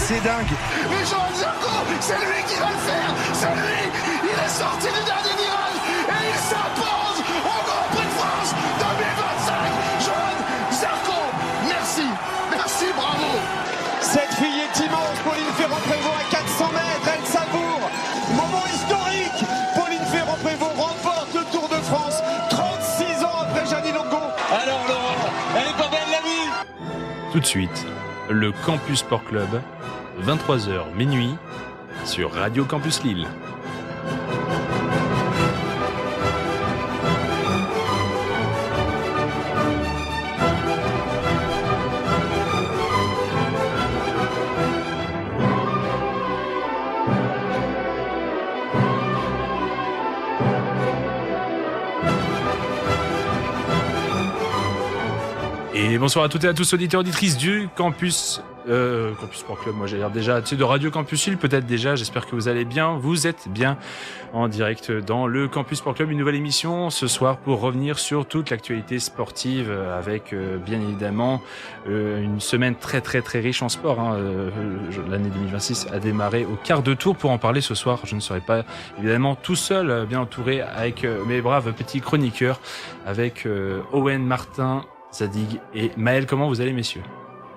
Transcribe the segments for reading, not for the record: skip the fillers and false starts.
c'est dingue. Mais Johan Zarco, c'est lui qui va le faire. C'est lui. Il est sorti du dernier virage et il s'impose au Grand Prix de France 2025. Johan Zarco, merci. Merci, bravo. Cette fille est immense. Pauline Ferrand-Prévot à 400 mètres. Elle savoure. Moment historique. Pauline Ferrand-Prévot remporte le Tour de France 36 ans après Jeannie Longo. Alors Laurent, elle est pas belle la vie. Tout de suite, le Campus Sport Club, 23h minuit, sur Radio Campus Lille. Et bonsoir à toutes et à tous, auditeurs, auditrices du Campus Sport Club. Moi, j'ai l'air déjà de Radio Campus Lille, peut-être déjà. J'espère que vous allez bien. Vous êtes bien en direct dans le Campus Sport Club. Une nouvelle émission ce soir pour revenir sur toute l'actualité sportive avec, bien évidemment, une semaine très, très, très riche en sport. L'année 2026 a démarré au quart de tour. Pour en parler ce soir, je ne serai pas évidemment tout seul, bien entouré avec mes braves petits chroniqueurs, avec Owen, Martin, Zadig et Maël. Comment vous allez, messieurs?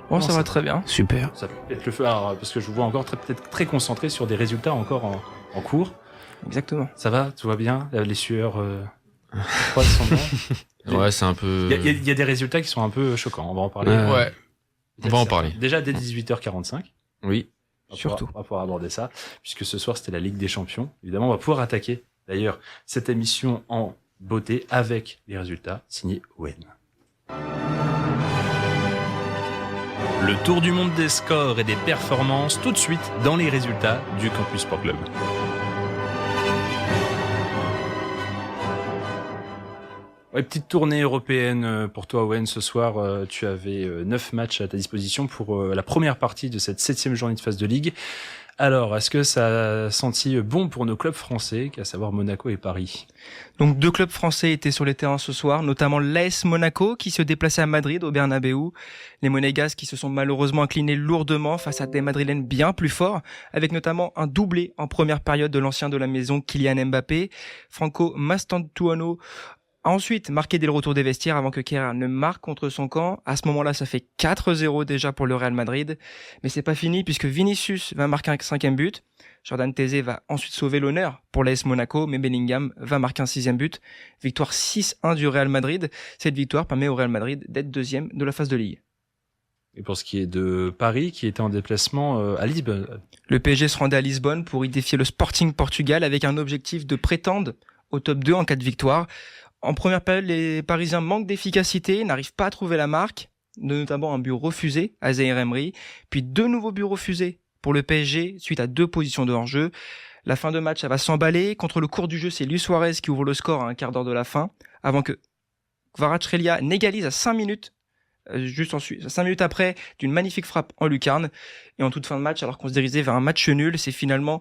Bon, ça va très bien. Super. Ça peut être le feu, parce que je vous vois encore peut-être très concentré sur des résultats encore en cours. Exactement. Ça va? Tout va bien? Les sueurs froides sont bien? Ouais, c'est un peu... Il y a des résultats qui sont un peu choquants. On va en parler. Ouais. On va en parler. Déjà dès 18h45. Oui. Surtout. On va pouvoir aborder ça, puisque ce soir c'était la Ligue des Champions. Évidemment, on va pouvoir attaquer d'ailleurs cette émission en beauté avec les résultats signés Owen. Le tour du monde des scores et des performances, tout de suite dans les résultats du Campus Sport Club. Ouais, petite tournée européenne pour toi, Owen. Ce soir, tu avais 9 matchs à ta disposition pour la première partie de cette 7e journée de phase de Ligue. Alors, est-ce que ça a senti bon pour nos clubs français, à savoir Monaco et Paris? Donc 2 clubs français étaient sur les terrains ce soir, notamment l'AS Monaco qui se déplaçait à Madrid au Bernabéu. Les Monégasques qui se sont malheureusement inclinés lourdement face à des Madrilènes bien plus forts, avec notamment un doublé en première période de l'ancien de la maison Kylian Mbappé. Franco Mastantuono a ensuite marqué dès le retour des vestiaires avant que Kerr ne marque contre son camp. À ce moment-là, ça fait 4-0 déjà pour le Real Madrid. Mais c'est pas fini puisque Vinicius va marquer un 5e but. Jordan Thésée va ensuite sauver l'honneur pour l'AS Monaco, mais Bellingham va marquer un 6e but. Victoire 6-1 du Real Madrid. Cette victoire permet au Real Madrid d'être 2e de la phase de Ligue. Et pour ce qui est de Paris, qui était en déplacement à Lisbonne. Le PSG se rendait à Lisbonne pour y défier le Sporting Portugal avec un objectif de prétendre au top 2 en cas de victoire. En première période, les Parisiens manquent d'efficacité, n'arrivent pas à trouver la marque, notamment un but refusé à Zaïre Emery, puis 2 nouveaux buts refusés pour le PSG suite à 2 positions de hors-jeu. La fin de match, ça va s'emballer. Contre le cours du jeu, c'est Luis Suarez qui ouvre le score à un quart d'heure de la fin, avant que Kvaratskhelia n'égalise à 5 minutes, juste ensuite, 5 minutes après, d'une magnifique frappe en lucarne. Et en toute fin de match, alors qu'on se dirigeait vers un match nul, c'est finalement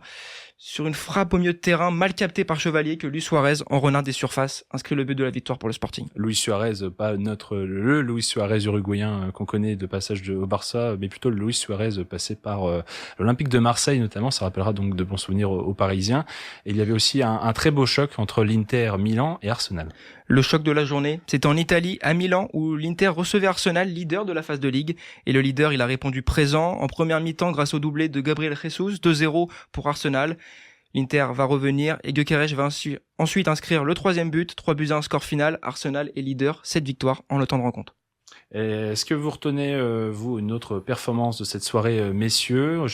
sur une frappe au milieu de terrain mal captée par Chevalier que Luis Suarez, en renard des surfaces, inscrit le but de la victoire pour le Sporting. Luis Suarez, pas le Luis Suarez uruguayen qu'on connaît de passage au Barça, mais plutôt le Luis Suarez passé par l'Olympique de Marseille notamment. Ça rappellera donc de bons souvenirs aux Parisiens. Et il y avait aussi un très beau choc entre l'Inter Milan et Arsenal. Le choc de la journée, c'était en Italie, à Milan, où l'Inter recevait Arsenal, leader de la phase de Ligue. Et le leader, il a répondu présent en première mi-temps grâce au doublé de Gabriel Jesus, 2-0 pour Arsenal. L'Inter va revenir et Gyökeres va ensuite inscrire le 3e but, 3-1 score final. Arsenal est leader, 7 victoires en le temps de rencontre. Est-ce que vous retenez, vous, une autre performance de cette soirée, messieurs?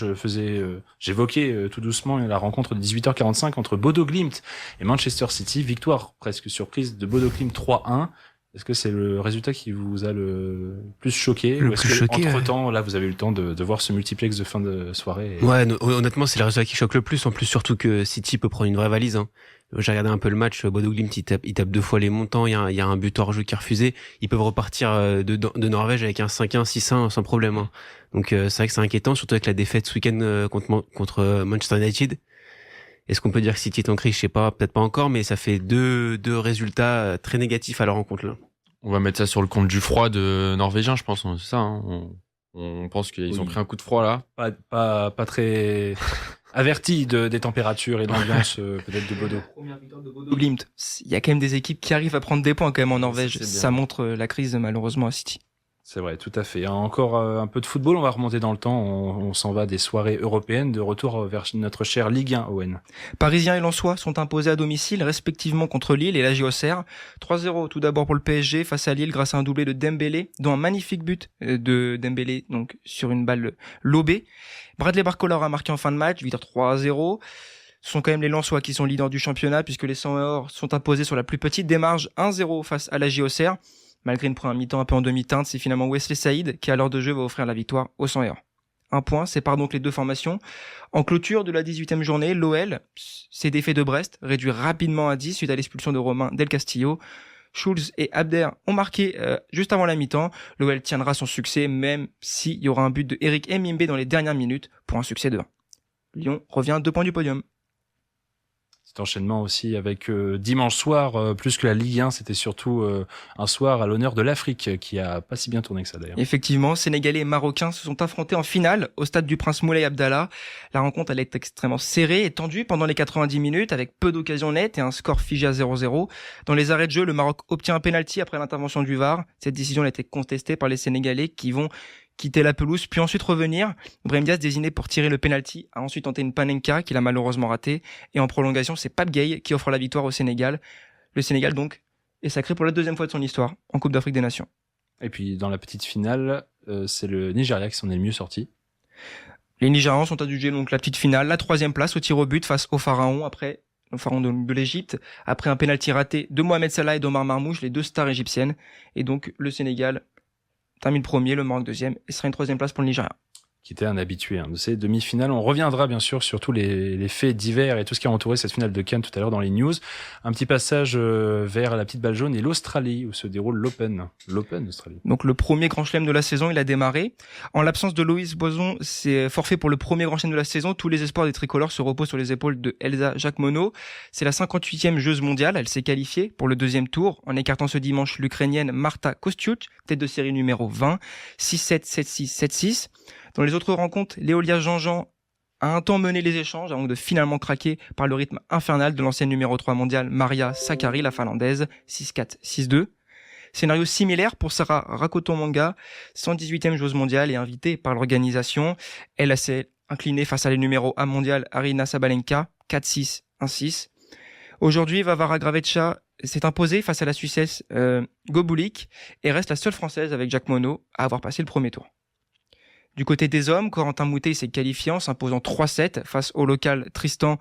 J'évoquais tout doucement la rencontre de 18h45 entre Bodo Glimt et Manchester City. Victoire presque surprise de Bodo Glimt 3-1. Est-ce que c'est le résultat qui vous a le plus choqué? Le ou est-ce plus que, choqué, entre-temps, là, vous avez eu le temps de voir ce multiplex de fin de soirée? Ouais, honnêtement, c'est le résultat qui choque le plus. En plus, surtout que City peut prendre une vraie valise. Hein. J'ai regardé un peu le match. Bodo Glimt, il tape 2 fois les montants. Il y a un but hors jeu qui est refusé. Ils peuvent repartir de Norvège avec un 5-1, 6-1 sans problème. Hein. Donc c'est vrai que c'est inquiétant, surtout avec la défaite ce week-end contre Manchester United. Est-ce qu'on peut dire que City est en crise? Je sais pas, peut-être pas encore, mais ça fait deux résultats très négatifs à leur rencontre là. On va mettre ça sur le compte du froid de Norvégien, je pense. C'est ça. Hein. On pense qu'ils ont Oui. pris un coup de froid là. Pas très averti des températures et de l'ambiance peut-être de Bodo. Première victoire de Bodo Glimt. Il y a quand même des équipes qui arrivent à prendre des points quand même en Norvège. c'est bien. Ça montre la crise malheureusement à City. C'est vrai, tout à fait. Encore un peu de football, on va remonter dans le temps. On s'en va des soirées européennes, de retour vers notre cher Ligue 1, Owen. Parisiens et Lensois sont imposés à domicile respectivement contre Lille et la Auxerre. 3-0 tout d'abord pour le PSG face à Lille grâce à un doublé de Dembélé, dont un magnifique but de Dembélé donc sur une balle lobée. Bradley Barcola a marqué en fin de match, victoire 3-0. Ce sont quand même les Lensois qui sont leaders du championnat puisque les 100 or sont imposés sur la plus petite des marges, 1-0 face à la Auxerre. Malgré une première mi-temps un peu en demi-teinte, c'est finalement Wesley Saïd qui à l'heure de jeu va offrir la victoire aux 100 or. Un point sépare donc les deux formations. En clôture de la 18e journée, l'OL s'est défait de Brest, réduit rapidement à 10 suite à l'expulsion de Romain Del Castillo. Schulz et Abder ont marqué juste avant la mi-temps. L'OL tiendra son succès même s'il y aura un but de Eric Mbembe dans les dernières minutes pour un succès de 1. Lyon revient 2 points du podium. Cet enchaînement aussi avec dimanche soir, plus que la Ligue 1, c'était surtout un soir à l'honneur de l'Afrique qui a pas si bien tourné que ça d'ailleurs. Effectivement, Sénégalais et Marocains se sont affrontés en finale au stade du Prince Moulay Abdallah. La rencontre elle est extrêmement serrée et tendue pendant les 90 minutes avec peu d'occasions nettes et un score figé à 0-0. Dans les arrêts de jeu, le Maroc obtient un penalty après l'intervention du VAR. Cette décision a été contestée par les Sénégalais qui vont quitter la pelouse puis ensuite revenir. Brahim Diaz, désigné pour tirer le penalty, a ensuite tenté une panenka qu'il a malheureusement raté et en prolongation, c'est Pape Gueye qui offre la victoire au Sénégal. Le Sénégal donc est sacré pour la deuxième fois de son histoire en Coupe d'Afrique des Nations. Et puis dans la petite finale, c'est le Nigeria qui s'en est le mieux sorti. Les Nigérians sont adjugés donc la petite finale, la 3e place au tir au but face au Pharaon de l'Égypte, après un penalty raté de Mohamed Salah et d'Omar Marmouche, les deux stars égyptiennes. Et donc le Sénégal termine premier, le Maroc deuxième, et sera une 3e place pour le Nigeria. Qui était un habitué de ces demi-finales. On reviendra bien sûr sur tous les faits divers et tout ce qui a entouré cette finale de Cannes tout à l'heure dans les news. Un petit passage vers la petite balle jaune et l'Australie où se déroule l'Open d'Australie. Donc le premier grand chelem de la saison, il a démarré. En l'absence de Loïs Boison, c'est forfait pour le premier grand chelem de la saison. Tous les espoirs des tricolores se reposent sur les épaules de Elsa Jacquemonot. C'est la 58e joueuse mondiale. Elle s'est qualifiée pour le deuxième tour en écartant ce dimanche l'Ukrainienne Marta Kostiuk, tête de série numéro 20, 6-7, 7-6, 7-6. Dans les autres rencontres, Léolia Jean-Jean a un temps mené les échanges avant de finalement craquer par le rythme infernal de l'ancienne numéro 3 mondiale Maria Sakkari, la finlandaise, 6-4, 6-2. Scénario similaire pour Sarah Rakotomanga, 118e joueuse mondiale et invitée par l'organisation. Elle s'est inclinée face à la numéro 1 mondiale Arina Sabalenka, 4-6, 1-6. Aujourd'hui, Vavara Gravecha s'est imposée face à la Suissesse Gobulik et reste la seule française avec Jacquemonot à avoir passé le premier tour. Du côté des hommes, Corentin Moutet s'est qualifié en s'imposant 3-7 face au local Tristan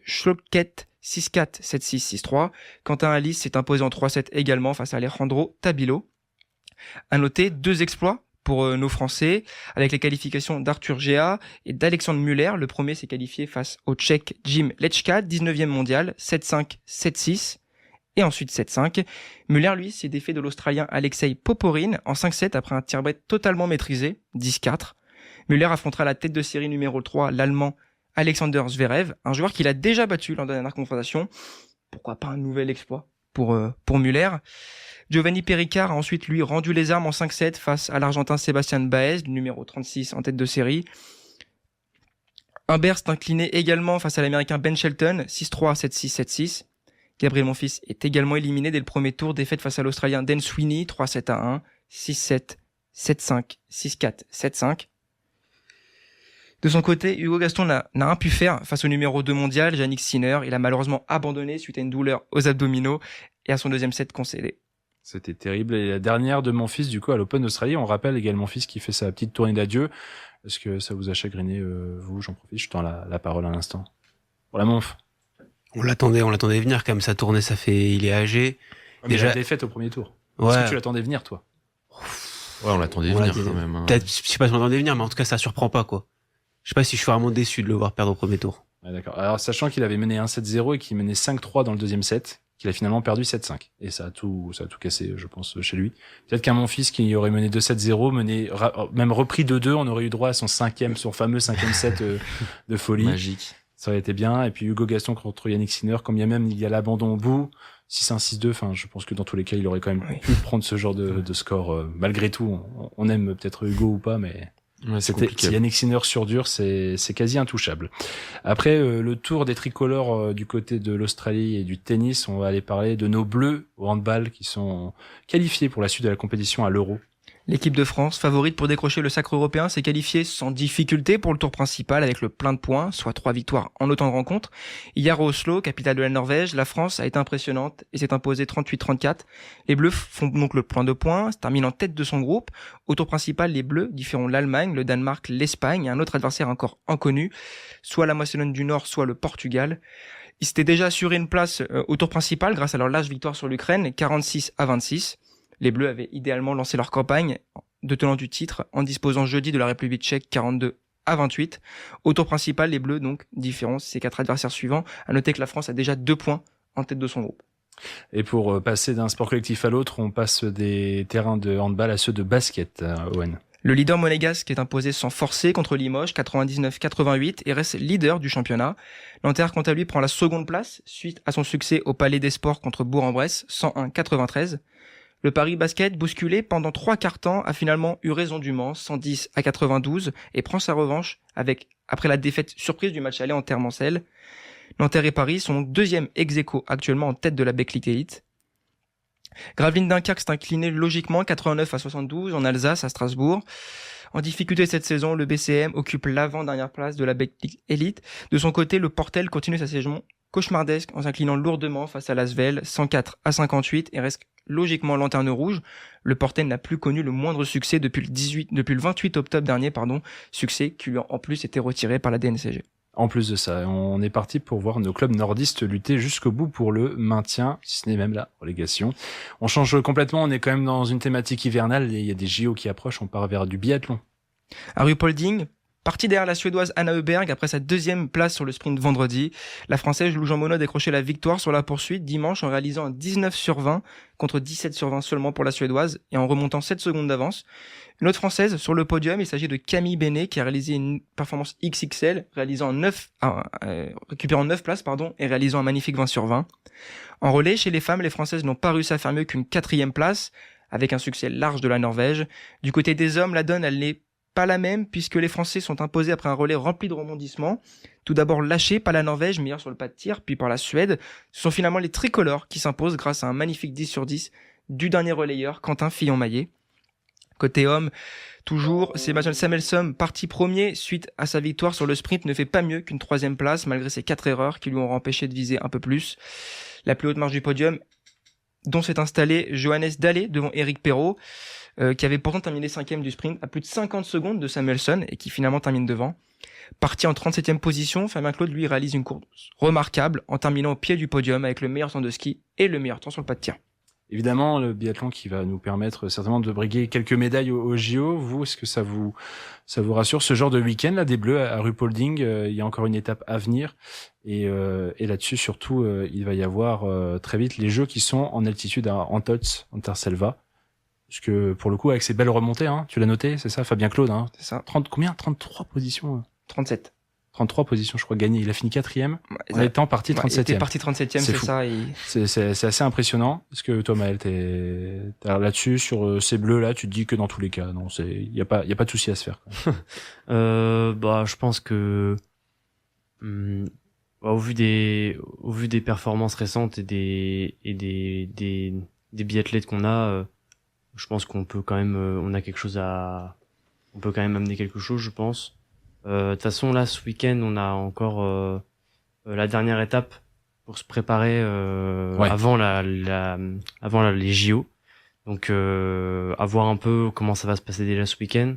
Schlotket 6-4, 7-6, 6-3. Quentin Alice s'est imposé en 3-7 également face à Alejandro Tabilo. À noter 2 exploits pour nos Français avec les qualifications d'Arthur Géa et d'Alexandre Muller. Le premier s'est qualifié face au Tchèque Jim Lechka, 19e mondial, 7-5, 7-6. Et ensuite 7-5. Muller, lui, s'est défait de l'Australien Alexei Poporine en 5-7 après un tir-break totalement maîtrisé, 10-4. Muller affrontera la tête de série numéro 3, l'Allemand Alexander Zverev, un joueur qu'il a déjà battu lors de la dernière confrontation. Pourquoi pas un nouvel exploit pour Muller. Giovanni Pericard a ensuite, lui, rendu les armes en 5-7 face à l'Argentin Sébastien Baez, numéro 36 en tête de série. Humbert s'est incliné également face à l'Américain Ben Shelton, 6-3, 7-6, 7-6. Gabriel Monfils est également éliminé dès le premier tour, défaite face à l'Australien Dan Sweeney, 3-7 à 1, 6-7, 7-5, 6-4, 7-5. De son côté, Hugo Gaston n'a rien pu faire face au numéro 2 mondial, Yannick Sinner. Il a malheureusement abandonné suite à une douleur aux abdominaux et à son deuxième set concédé. C'était terrible. Et la dernière de mon fils, du coup, à l'Open d'Australie, on rappelle également mon fils qui fait sa petite tournée d'adieu. Est-ce que ça vous a chagriné, vous? J'en profite, je tends la parole à l'instant. Pour la Monf. On l'attendait venir comme ça tournait, il est âgé. Ouais, Déjà- la défaite au premier tour. Ouais. Est-ce que tu l'attendais venir, toi? Ouais, on l'attendait On venir l'attendait. quand même. Hein. Peut-être, je sais pas si on l'attendait venir, mais en tout cas, ça surprend pas, quoi. Je sais pas si je suis vraiment déçu de le voir perdre au premier tour. Ouais, d'accord. Alors, sachant qu'il avait mené 1-7-0 et qu'il menait 5-3 dans le deuxième set, qu'il a finalement perdu 7-5. Et ça a tout cassé, je pense, chez lui. Peut-être qu'un mon fils qui aurait mené 2-7-0, même repris 2-2, on aurait eu droit à son fameux cinquième set de folie. Magique. Ça aurait été bien. Et puis Hugo Gaston contre Yannick Sinner, comme il y a l'abandon au bout, 6-1, 6-2, enfin, je pense que dans tous les cas, il aurait quand même pu prendre ce genre de score. Malgré tout, on aime peut-être Hugo ou pas, mais Ouais, c'est c'était compliqué. Yannick Sinner sur dur, c'est quasi intouchable. Après le tour des tricolores du côté de l'Australie et du tennis, on va aller parler de nos Bleus au handball qui sont qualifiés pour la suite de la compétition à l'Euro. L'équipe de France, favorite pour décrocher le sacre européen, s'est qualifiée sans difficulté pour le tour principal avec le plein de points, soit 3 victoires en autant de rencontres. Hier à Oslo, capitale de la Norvège, la France a été impressionnante et s'est imposée 38-34. Les Bleus font donc le plein de points, se terminent en tête de son groupe. Au tour principal, les Bleus différeront l'Allemagne, le Danemark, l'Espagne et un autre adversaire encore inconnu, soit la Macédoine du Nord, soit le Portugal. Ils s'étaient déjà assuré une place au tour principal grâce à leur large victoire sur l'Ukraine, 46-26. Les Bleus avaient idéalement lancé leur campagne de tenant du titre en disposant jeudi de la République tchèque 42-28. Au tour principal, les Bleus donc différencent ces 4 adversaires suivants. À noter que la France a déjà 2 points en tête de son groupe. Et pour passer d'un sport collectif à l'autre, on passe des terrains de handball à ceux de basket, Owen. Le leader monégasque est imposé sans forcer contre Limoges 99-88 et reste leader du championnat. Nanterre, quant à lui, prend la seconde place suite à son succès au Palais des Sports contre Bourg-en-Bresse 101-93. Le Paris Basket, bousculé pendant 3 quarts temps, a finalement eu raison du Mans, 110-92, et prend sa revanche après la défaite surprise du match aller en Terre-Mancel. Nanterre et Paris sont donc deuxième ex-aequo actuellement en tête de la Betclic Elite. Gravelines Dunkerque s'est incliné logiquement 89-72 en Alsace à Strasbourg. En difficulté cette saison, le BCM occupe l'avant-dernière place de la Betclic Elite. De son côté, le Portel continue sa saison cauchemardesque en s'inclinant lourdement face à l'Asvel 104-58 et reste logiquement lanterne rouge. Le Portel n'a plus connu le moindre succès depuis le 28 octobre dernier, succès qui lui a en plus été retiré par la DNCG. En plus de ça, on est parti pour voir nos clubs nordistes lutter jusqu'au bout pour le maintien, si ce n'est même la relégation. On change complètement, on est quand même dans une thématique hivernale et il y a des JO qui approchent, on part vers du biathlon. À Ruhpolding, partie derrière la Suédoise Anna Öberg après sa deuxième place sur le sprint vendredi. La Française Lou Jean Monod a décroché la victoire sur la poursuite dimanche en réalisant un 19/20 contre 17/20 seulement pour la Suédoise et en remontant 7 secondes d'avance. Une autre Française sur le podium, il s'agit de Camille Benet qui a réalisé une performance XXL, récupérant 9 places et réalisant un magnifique 20/20. En relais, chez les femmes, les Françaises n'ont pas réussi à faire mieux qu'une 4e place avec un succès large de la Norvège. Du côté des hommes, la donne, elle n'est pas la même puisque les Français sont imposés après un relais rempli de rebondissements. Tout d'abord lâchés par la Norvège, meilleure sur le pas de tir, puis par la Suède. Ce sont finalement les tricolores qui s'imposent grâce à un magnifique 10/10 du dernier relayeur, Quentin Fillon-Maillet. Côté homme, toujours, Sebastian Samuelsson, parti premier suite à sa victoire sur le sprint, ne fait pas mieux qu'une 3e place malgré ses 4 erreurs qui lui ont empêché de viser un peu plus. La plus haute marge du podium, dont s'est installé Johannes Dalé devant Eric Perrault, qui avait pourtant terminé 5e du sprint à plus de 50 secondes de Samuelsson et qui finalement termine devant. Parti en 37e position, Fabien Claude lui réalise une course remarquable en terminant au pied du podium avec le meilleur temps de ski et le meilleur temps sur le pas de tir. Évidemment, le biathlon qui va nous permettre certainement de briguer quelques médailles au JO. Vous, est-ce que ça vous rassure ce genre de week-end là des Bleus à Ruhpolding? Il y a encore une étape à venir et là-dessus surtout, il va y avoir très vite les Jeux qui sont en altitude en Tots, en Terselva. Parce que pour le coup, avec ces belles remontées, tu l'as noté, c'est ça, Fabien Claude, C'est ça. 33 positions. 37. 33 positions, je crois, gagnées. Il a fini 4e en Ouais, étant parti 37e. il était parti 37e, c'est fou. ça. C'est assez impressionnant. Est-ce que toi, Maël, alors là-dessus, sur ces bleus-là, tu te dis que dans tous les cas, non, il y a pas de souci à se faire. Je pense que au vu des performances récentes et des biathlètes qu'on a, je pense qu'on peut quand même on peut quand même amener quelque chose, je pense. De toute façon, là, ce week-end, on a encore la dernière étape pour se préparer avant les JO. Donc, à voir un peu comment ça va se passer déjà ce week-end.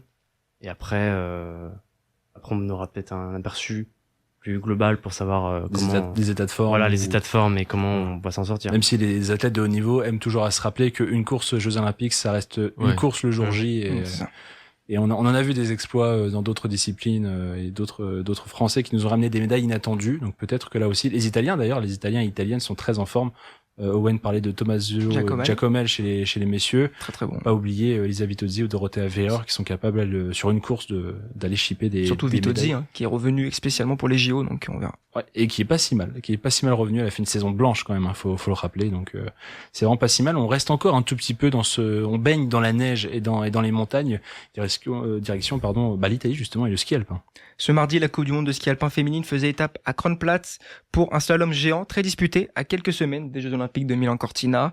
Et après on aura peut-être un aperçu plus global pour savoir les états de forme. Voilà, les états de forme et comment on va s'en sortir. Même si les athlètes de haut niveau aiment toujours à se rappeler qu'une course aux Jeux Olympiques, ça reste une course le jour J. Et on en a vu des exploits dans d'autres disciplines et d'autres Français qui nous ont ramené des médailles inattendues. Donc peut-être que là aussi, les Italiens d'ailleurs, les Italiens et Italiennes sont très en forme. Owen parlait de Tommaso Giacomel chez les messieurs. Très très bon. Pas oublier Elisa Vitozzi ou Dorothea Veor qui sont capables sur une course d'aller shipper des surtout des Vitozzi médailles. qui est revenu spécialement pour les JO, donc on verra. Ouais, et qui est pas si mal revenu. Elle a fait une saison blanche quand même, hein, faut le rappeler. Donc c'est vraiment pas si mal. On reste encore un tout petit peu on baigne dans la neige et dans les montagnes. Direction l'Italie justement et le ski alpin. Ce mardi, la Coupe du Monde de ski alpin féminine faisait étape à Kronplatz pour un slalom géant très disputé à quelques semaines des Jeux Olympiques de Milan-Cortina.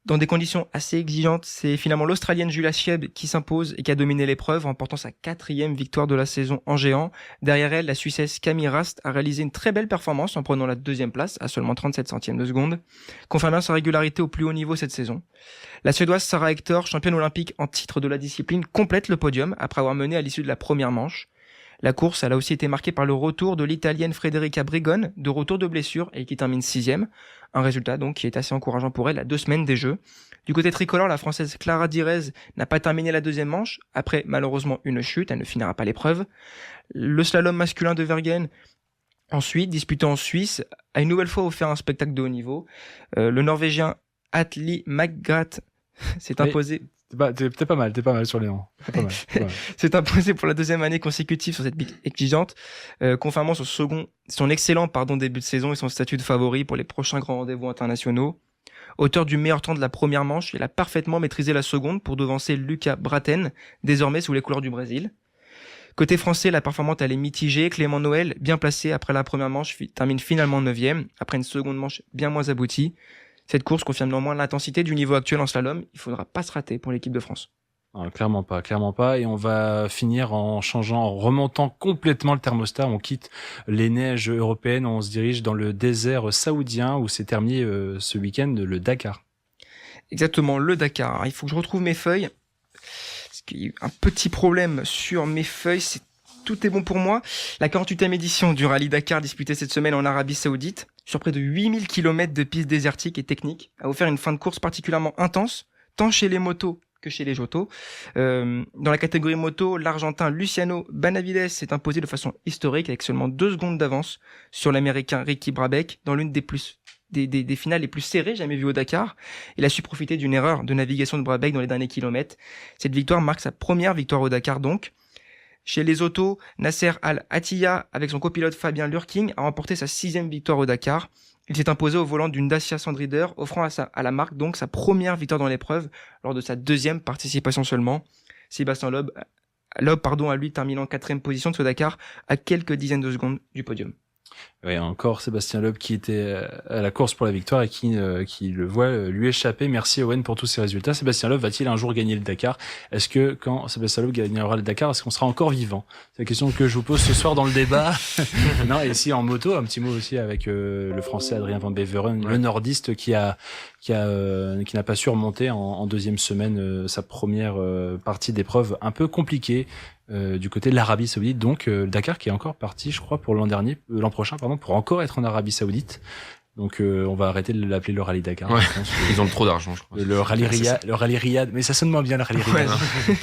Dans des conditions assez exigeantes, c'est finalement l'Australienne Julia Chieb qui s'impose et qui a dominé l'épreuve, remportant sa 4e victoire de la saison en géant. Derrière elle, la Suissesse Camille Rast a réalisé une très belle performance en prenant la 2e place à seulement 37 centièmes de seconde, confirmant sa régularité au plus haut niveau cette saison. La Suédoise Sarah Hector, championne olympique en titre de la discipline, complète le podium après avoir mené à l'issue de la première manche. La course, elle a aussi été marquée par le retour de l'Italienne Federica Brigone, de retour de blessure et qui termine 6e. Un résultat donc qui est assez encourageant pour elle à 2 semaines des Jeux. Du côté tricolore, la Française Clara Direz n'a pas terminé la 2e manche, après malheureusement une chute, elle ne finira pas l'épreuve. Le slalom masculin de Vergen, ensuite, disputé en Suisse, a une nouvelle fois offert un spectacle de haut niveau. Le Norvégien Atli McGrath s'est imposé... T'es pas mal sur les noms. s'est imposé pour la 2e année consécutive sur cette pique exigeante, confirmant son excellent début de saison et son statut de favori pour les prochains grands rendez-vous internationaux. Auteur du meilleur temps de la première manche, il a parfaitement maîtrisé la seconde pour devancer Lucas Braten, désormais sous les couleurs du Brésil. Côté français, la performance elle est mitigée. Clément Noël, bien placé après la première manche, termine finalement 9e, après une seconde manche bien moins aboutie. Cette course confirme néanmoins l'intensité du niveau actuel en slalom. Il faudra pas se rater pour l'équipe de France. Ah, clairement pas. Et on va finir en remontant complètement le thermostat. On quitte les neiges européennes, on se dirige dans le désert saoudien où s'est terminé ce week-end le Dakar. Exactement, le Dakar. Alors, il faut que je retrouve mes feuilles. Parce qu'il y a eu un petit problème sur mes feuilles. Tout est bon pour moi. La 48e édition du Rallye Dakar disputée cette semaine en Arabie Saoudite, sur près de 8000 km de pistes désertiques et techniques, a offert une fin de course particulièrement intense, tant chez les motos que chez les jotos. Dans la catégorie moto, l'Argentin Luciano Benavides s'est imposé de façon historique avec seulement 2 secondes d'avance sur l'Américain Ricky Brabec dans l'une des finales les plus serrées jamais vues au Dakar. Il a su profiter d'une erreur de navigation de Brabec dans les derniers kilomètres. Cette victoire marque sa première victoire au Dakar donc. Chez les autos, Nasser Al-Attiyah, avec son copilote Fabien Lurking, a remporté sa 6e victoire au Dakar. Il s'est imposé au volant d'une Dacia Sandrider, offrant à la marque donc sa première victoire dans l'épreuve, lors de sa 2e participation seulement. Sébastien Loeb a lui terminé en 4e position de ce Dakar, à quelques dizaines de secondes du podium. Oui, encore Sébastien Loeb qui était à la course pour la victoire et qui le voit lui échapper. Merci Owen pour tous ces résultats. Sébastien Loeb va-t-il un jour gagner le Dakar? Est-ce que quand Sébastien Loeb gagnera le Dakar, est-ce qu'on sera encore vivant? C'est la question que je vous pose ce soir dans le débat. Non, et ici en moto, un petit mot aussi avec le Français Adrien Van Beveren, le nordiste qui n'a pas su remonter en 2e semaine sa première partie d'épreuve un peu compliquée. Du côté de l'Arabie Saoudite, donc le Dakar qui est encore parti, je crois, pour l'an prochain, pour encore être en Arabie Saoudite. Donc on va arrêter de l'appeler le Rallye Dakar. Ouais. Ils ont trop d'argent, je crois. Le Rallye Riyad, mais ça sonne moins bien le Rallye Riyad.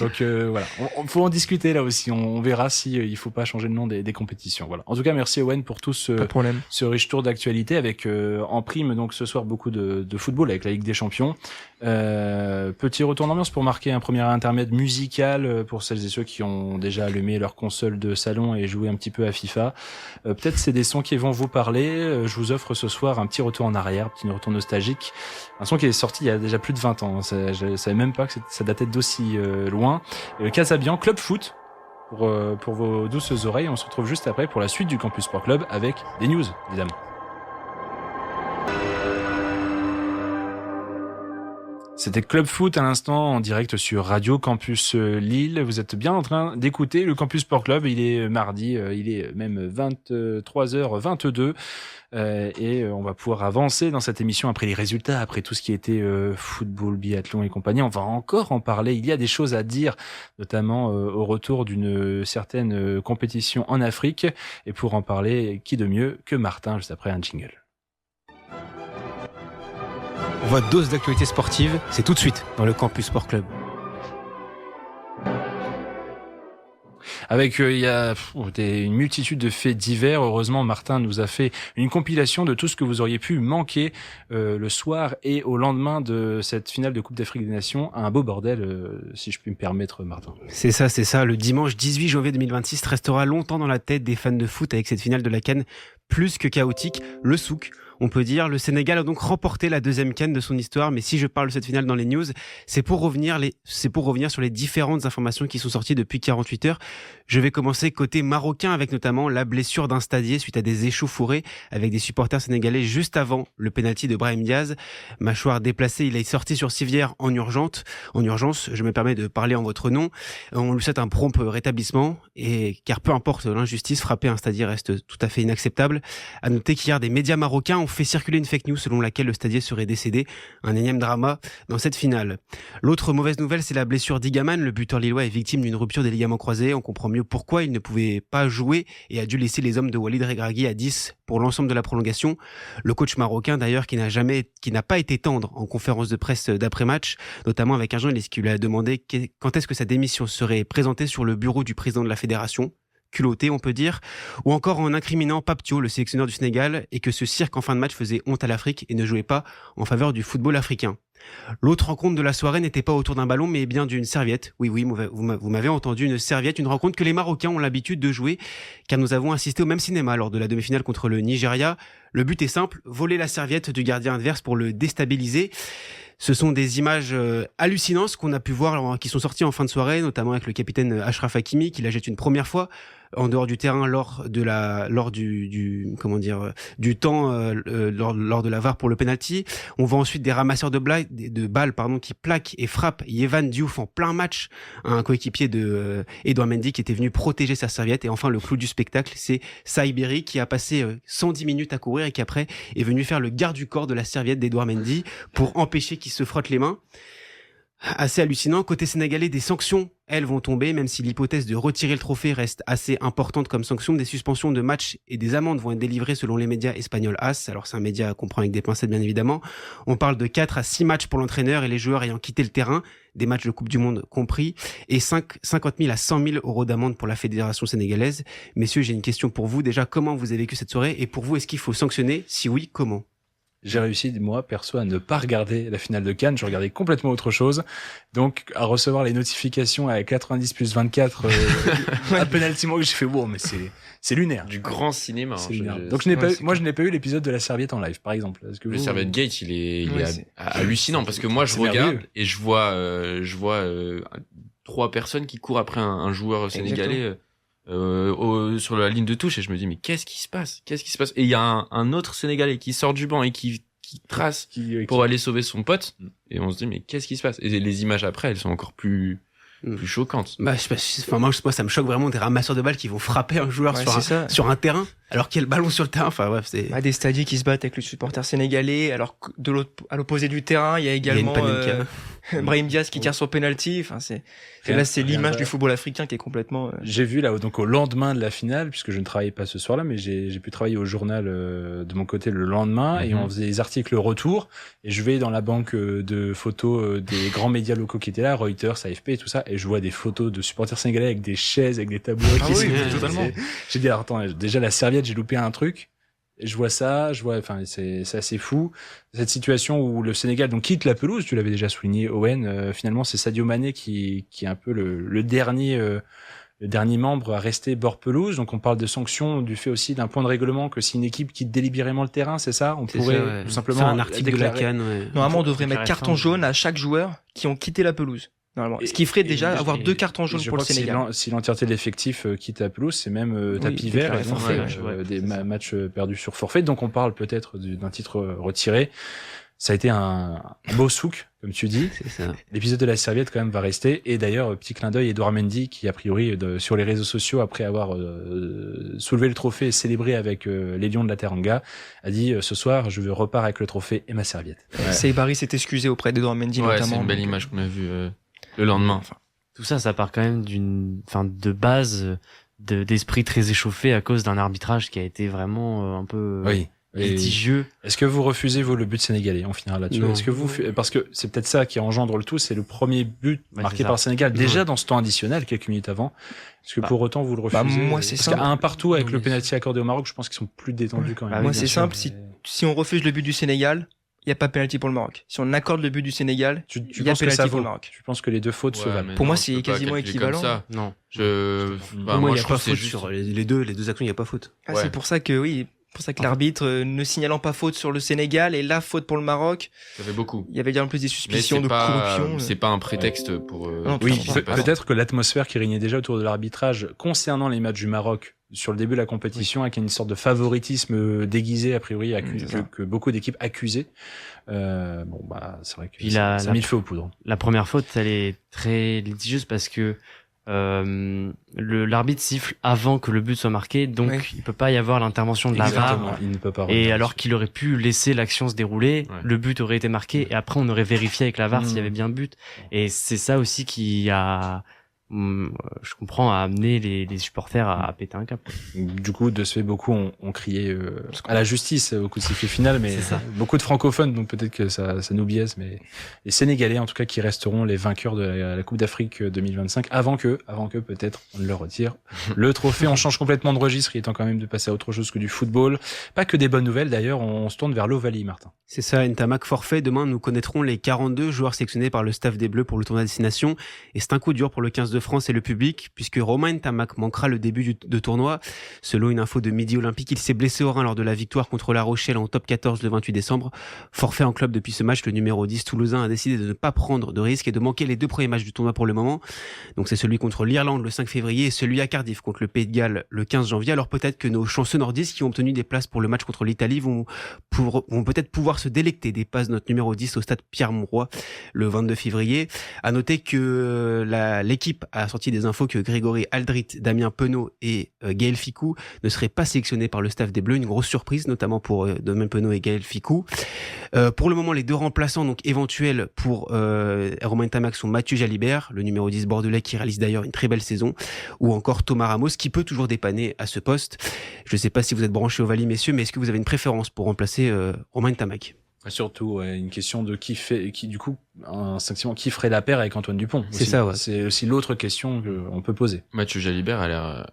Donc voilà, on faut en discuter là aussi. On verra si il faut pas changer le nom des compétitions. Voilà. En tout cas, merci Owen pour tout ce riche tour d'actualité avec en prime donc ce soir beaucoup de football avec la Ligue des Champions. Petit retour d'ambiance pour marquer un premier intermède musical pour celles et ceux qui ont déjà allumé leur console de salon et joué un petit peu à FIFA. Peut-être c'est des sons qui vont vous parler. Je vous offre ce soir un petit retour en arrière, un petit retour nostalgique. Un son qui est sorti il y a déjà plus de 20 ans. Je savais même pas que ça datait d'aussi loin. Le Casabian Club Foot pour vos douces oreilles. On se retrouve juste après pour la suite du Campus Sport Club avec des news, évidemment. C'était Club Foot à l'instant en direct sur Radio Campus Lille. Vous êtes bien en train d'écouter le Campus Sport Club. Il est mardi, il est même 23h22 et on va pouvoir avancer dans cette émission après les résultats, après tout ce qui a été football, biathlon et compagnie. On va encore en parler. Il y a des choses à dire, notamment au retour d'une certaine compétition en Afrique. Et pour en parler, qui de mieux que Martin, juste après un jingle. Votre dose d'actualité sportive, c'est tout de suite dans le Campus Sport Club. avec il y a une multitude de faits divers. Heureusement, Martin nous a fait une compilation de tout ce que vous auriez pu manquer le soir et au lendemain de cette finale de Coupe d'Afrique des Nations. Un beau bordel, si je puis me permettre, Martin. C'est ça. Le dimanche 18 janvier 2026 restera longtemps dans la tête des fans de foot avec cette finale de la CAN plus que chaotique. Le souk, on peut dire. Le Sénégal a donc remporté la 2e CAN de son histoire. Mais si je parle de cette finale dans les news, c'est pour revenir sur les différentes informations qui sont sorties depuis 48 heures. Je vais commencer côté marocain avec notamment la blessure d'un stadier suite à des échauffourées avec des supporters sénégalais juste avant le penalty de Brahim Diaz. Mâchoire déplacée, il est sorti sur civière en urgence. Je me permets de parler en votre nom. On lui souhaite un prompt rétablissement car peu importe l'injustice, frapper un stadier reste tout à fait inacceptable. À noter qu'hier, des médias marocains ont fait circuler une fake news selon laquelle le stadier serait décédé. Un énième drama dans cette finale. L'autre mauvaise nouvelle, c'est la blessure d'Igaman. Le buteur lillois est victime d'une rupture des ligaments croisés. On comprend mieux pourquoi il ne pouvait pas jouer et a dû laisser les hommes de Walid Regragui à 10 pour l'ensemble de la prolongation. Le coach marocain, d'ailleurs, qui n'a pas été tendre en conférence de presse d'après-match, notamment avec un journaliste qui lui a demandé quand est-ce que sa démission serait présentée sur le bureau du président de la fédération. Culotté, on peut dire, ou encore en incriminant Pape Thiaw, le sélectionneur du Sénégal, et que ce cirque en fin de match faisait honte à l'Afrique et ne jouait pas en faveur du football africain. L'autre rencontre de la soirée n'était pas autour d'un ballon, mais bien d'une serviette. Oui, vous m'avez entendu, une serviette, une rencontre que les Marocains ont l'habitude de jouer, car nous avons assisté au même cinéma lors de la demi-finale contre le Nigeria. Le but est simple, voler la serviette du gardien adverse pour le déstabiliser. Ce sont des images hallucinantes qu'on a pu voir, qui sont sorties en fin de soirée, notamment avec le capitaine Achraf Hakimi, qui la jette une première fois en dehors du terrain lors de la VAR pour le penalty. On voit ensuite des ramasseurs de balles qui plaquent et frappent Yehvan Diouf en plein match, un coéquipier de Edouard Mendy qui était venu protéger sa serviette. Et enfin, le clou du spectacle, c'est Saïberi qui a passé 110 minutes à courir et qui après est venu faire le garde du corps de la serviette d'Edouard Mendy pour empêcher qu'il se frotte les mains. Assez hallucinant. Côté sénégalais, des sanctions, elles vont tomber, même si l'hypothèse de retirer le trophée reste assez importante comme sanction. Des suspensions de matchs et des amendes vont être délivrées selon les médias espagnols AS. Alors c'est un média qu'on prend avec des pincettes, bien évidemment. On parle de 4 à 6 matchs pour l'entraîneur et les joueurs ayant quitté le terrain, des matchs de Coupe du Monde compris, et 50 000 à 100 000 euros d'amende pour la fédération sénégalaise. Messieurs, j'ai une question pour vous. Déjà, comment vous avez vécu cette soirée? Et pour vous, est-ce qu'il faut sanctionner? Si oui, comment? J'ai réussi, moi, perso, à ne pas regarder la finale de Cannes. Je regardais complètement autre chose. Donc, à recevoir les notifications à 90 plus 24, à penalty, j'ai fait, wow, mais c'est lunaire. Du grand cinéma. C'est lunaire. Donc, je n'ai pas eu l'épisode de la serviette en live, par exemple. Le Serviette Gate, il est hallucinant parce que moi, je regarde et je vois 3 personnes qui courent après un joueur sénégalais. Sur la ligne de touche et je me dis mais qu'est-ce qui se passe et il y a un autre Sénégalais qui sort du banc et qui trace pour aller sauver son pote et on se dit mais qu'est-ce qui se passe et les images après elles sont encore plus choquantes. Moi ça me choque vraiment des ramasseurs de balles qui vont frapper un joueur sur un terrain alors qu'il y a le ballon sur le terrain. Enfin bref, c'est des stadiers qui se battent avec le supporter sénégalais alors que à l'opposé du terrain il y a également Brahim Diaz qui tire son penalty. Enfin c'est l'image du football africain qui est complètement. J'ai vu là donc au lendemain de la finale, puisque je ne travaillais pas ce soir-là, mais j'ai pu travailler au journal de mon côté le lendemain et on faisait des articles retour et je vais dans la banque de photos des grands médias locaux qui étaient là, Reuters, AFP et tout ça, et je vois des photos de supporters sénégalais avec des chaises, avec des tabourets. Totalement. J'ai dit alors, attends, déjà la serviette, j'ai loupé un truc. Et je vois, enfin, c'est assez fou. Cette situation où le Sénégal donc quitte la pelouse, tu l'avais déjà souligné, Owen, finalement, c'est Sadio Mané qui est un peu le dernier membre à rester bord pelouse. Donc, on parle de sanctions du fait aussi d'un point de règlement que si une équipe quitte délibérément le terrain, c'est ça? On pourrait tout simplement. C'est un article de la CAN, ouais. Normalement, on devrait mettre carton jaune à chaque joueur qui ont quitté la pelouse. Normalement. Ce qui ferait déjà avoir 2 cartons jaunes pour le Sénégal. Si l'entièreté de l'effectif quitte la pelouse, c'est même tapis vert et forfait, des matchs perdus sur forfait. Donc on parle peut-être d'un titre retiré. Ça a été un beau souk, comme tu dis. C'est ça. L'épisode de la serviette quand même va rester. Et d'ailleurs, petit clin d'œil, Edouard Mendy qui a priori sur les réseaux sociaux après avoir soulevé le trophée et célébré avec les Lions de la Teranga, a dit ce soir je repars avec le trophée et ma serviette. Saïbari s'est excusé auprès d'Edouard Mendy notamment. C'est une belle image qu'on a vue le lendemain. Tout ça part quand même de base d'esprit très échauffé à cause d'un arbitrage qui a été vraiment un peu litigieux. Est-ce que vous refusez le but sénégalais? On finira là-dessus. Non. Est-ce que parce que c'est peut-être ça qui engendre le tout, c'est le premier but Ouais, marqué c'est ça. par le Sénégal déjà dans ce temps additionnel quelques minutes avant. Est-ce que pour autant vous le refusez? moi, c'est parce simple. qu'à un partout avec Non, le mais- penalty accordé au Maroc, je pense qu'ils sont plus détendus quand même. Ah oui, Moi, bien c'est sûr, simple. Si on refuse le but du Sénégal, il n'y a pas pénalty pour le Maroc. Si on accorde le but du Sénégal, Tu il y a penses que ça pénalty pour vaut? le Maroc. Tu penses que les deux fautes se Ouais, valent? mais Pour moi, tu c'est peux pas quasiment calculer équivalent. comme ça. Non. Pour moi, il n'y a je pas trouve que c'est faute juste. sur les deux actions, il n'y a pas faute. Ah, Ouais. C'est pour ça que l'arbitre, ne signalant pas faute sur le Sénégal et la faute pour le Maroc, Ça fait beaucoup. il y avait déjà en plus des Mais suspicions c'est de pas, corruption. c'est pas un prétexte pour. Non, Oui, tout à fait. peut-être que l'atmosphère qui régnait déjà autour de l'arbitrage concernant les matchs du Maroc sur le début de la compétition, avec une sorte de favoritisme déguisé, a priori, C'est ça. que beaucoup d'équipes accusaient. C'est vrai que Puis ça la- a mis le feu aux poudres. La première faute, elle est très litigieuse parce que l'arbitre siffle avant que le but soit marqué, donc Ouais. il peut pas y avoir l'intervention de la Exactement, VAR. il ne peut pas Et revenir alors dessus. qu'il aurait pu laisser l'action se dérouler, Ouais. le but aurait été marqué et après on aurait vérifié avec la VAR s'il y avait bien but. Et c'est ça aussi qui a, je comprends, a amené les supporters à péter un câble. Du coup, de ce fait, beaucoup ont crié à la justice au coup de sifflet final, mais C'est ça. beaucoup de francophones, donc peut-être que ça nous biaise, mais les Sénégalais, en tout cas, qui resteront les vainqueurs de la Coupe d'Afrique 2025, avant que peut-être on leur retire le trophée. On change complètement de registre, il est temps quand même de passer à autre chose que du football. Pas que des bonnes nouvelles, d'ailleurs, on se tourne vers l'Ovalie, Martin. C'est ça, Ntamak forfait. Demain, nous connaîtrons les 42 joueurs sélectionnés par le staff des Bleus pour le tournoi destination. Et c'est un coup dur pour le 15 de France et le public, puisque Romain Ntamak manquera le début de tournoi. Selon une info de Midi Olympique, il s'est blessé au rein lors de la victoire contre La Rochelle en top 14 le 28 décembre. Forfait en club depuis ce match, le numéro 10 toulousain a décidé de ne pas prendre de risque et de manquer les deux premiers matchs du tournoi pour le moment. Donc c'est celui contre l'Irlande le 5 février et celui à Cardiff contre le Pays de Galles le 15 janvier. Alors peut-être que nos chanceux nordistes qui ont obtenu des places pour le match contre l'Italie vont peut-être pouvoir se délecter des passes de notre numéro 10 au stade Pierre-Mauroy le 22 février. À noter que l'équipe a sorti des infos que Grégory Aldrit, Damien Penaud et Gaël Ficou ne seraient pas sélectionnés par le staff des Bleus. Une grosse surprise, notamment pour Damien Penaud et Gaël Ficou. Pour le moment, les deux remplaçants donc éventuels pour Romain Ntamak sont Mathieu Jalibert, le numéro 10 bordelais qui réalise d'ailleurs une très belle saison, ou encore Thomas Ramos qui peut toujours dépanner à ce poste. Je ne sais pas si vous êtes branchés au Valie, messieurs, mais est-ce que vous avez une préférence pour remplacer Romain Ntamak? Surtout, une question de qui instinctivement, qui ferait la paire avec Antoine Dupont. C'est aussi. ça, ouais. C'est aussi l'autre question qu'on peut poser. Mathieu Jalibert a l'air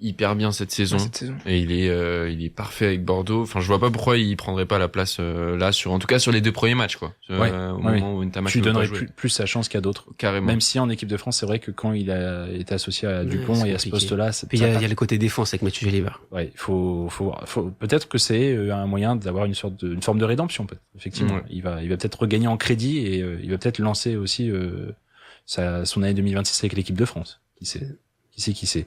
hyper bien cette saison. Cette saison. Et il est parfait avec Bordeaux. Enfin, je vois pas pourquoi il prendrait pas la place là en tout cas sur les deux premiers matchs, quoi. Au moment où Ntamak Tu ne veut pas donnerais jouer. plus sa chance qu'à d'autres. Carrément. Même si en équipe de France, c'est vrai que quand il a été associé à Dupont c'est et à ce compliqué. poste-là, Puis il y a le côté défense avec Mathieu Jalibert. ouais, faut peut-être que c'est un moyen d'avoir une forme de rédemption, peut-être. Effectivement, Ouais. il va peut-être regagner en crédit et il va peut-être lancer aussi son année 2026 avec l'équipe de France. Qui sait.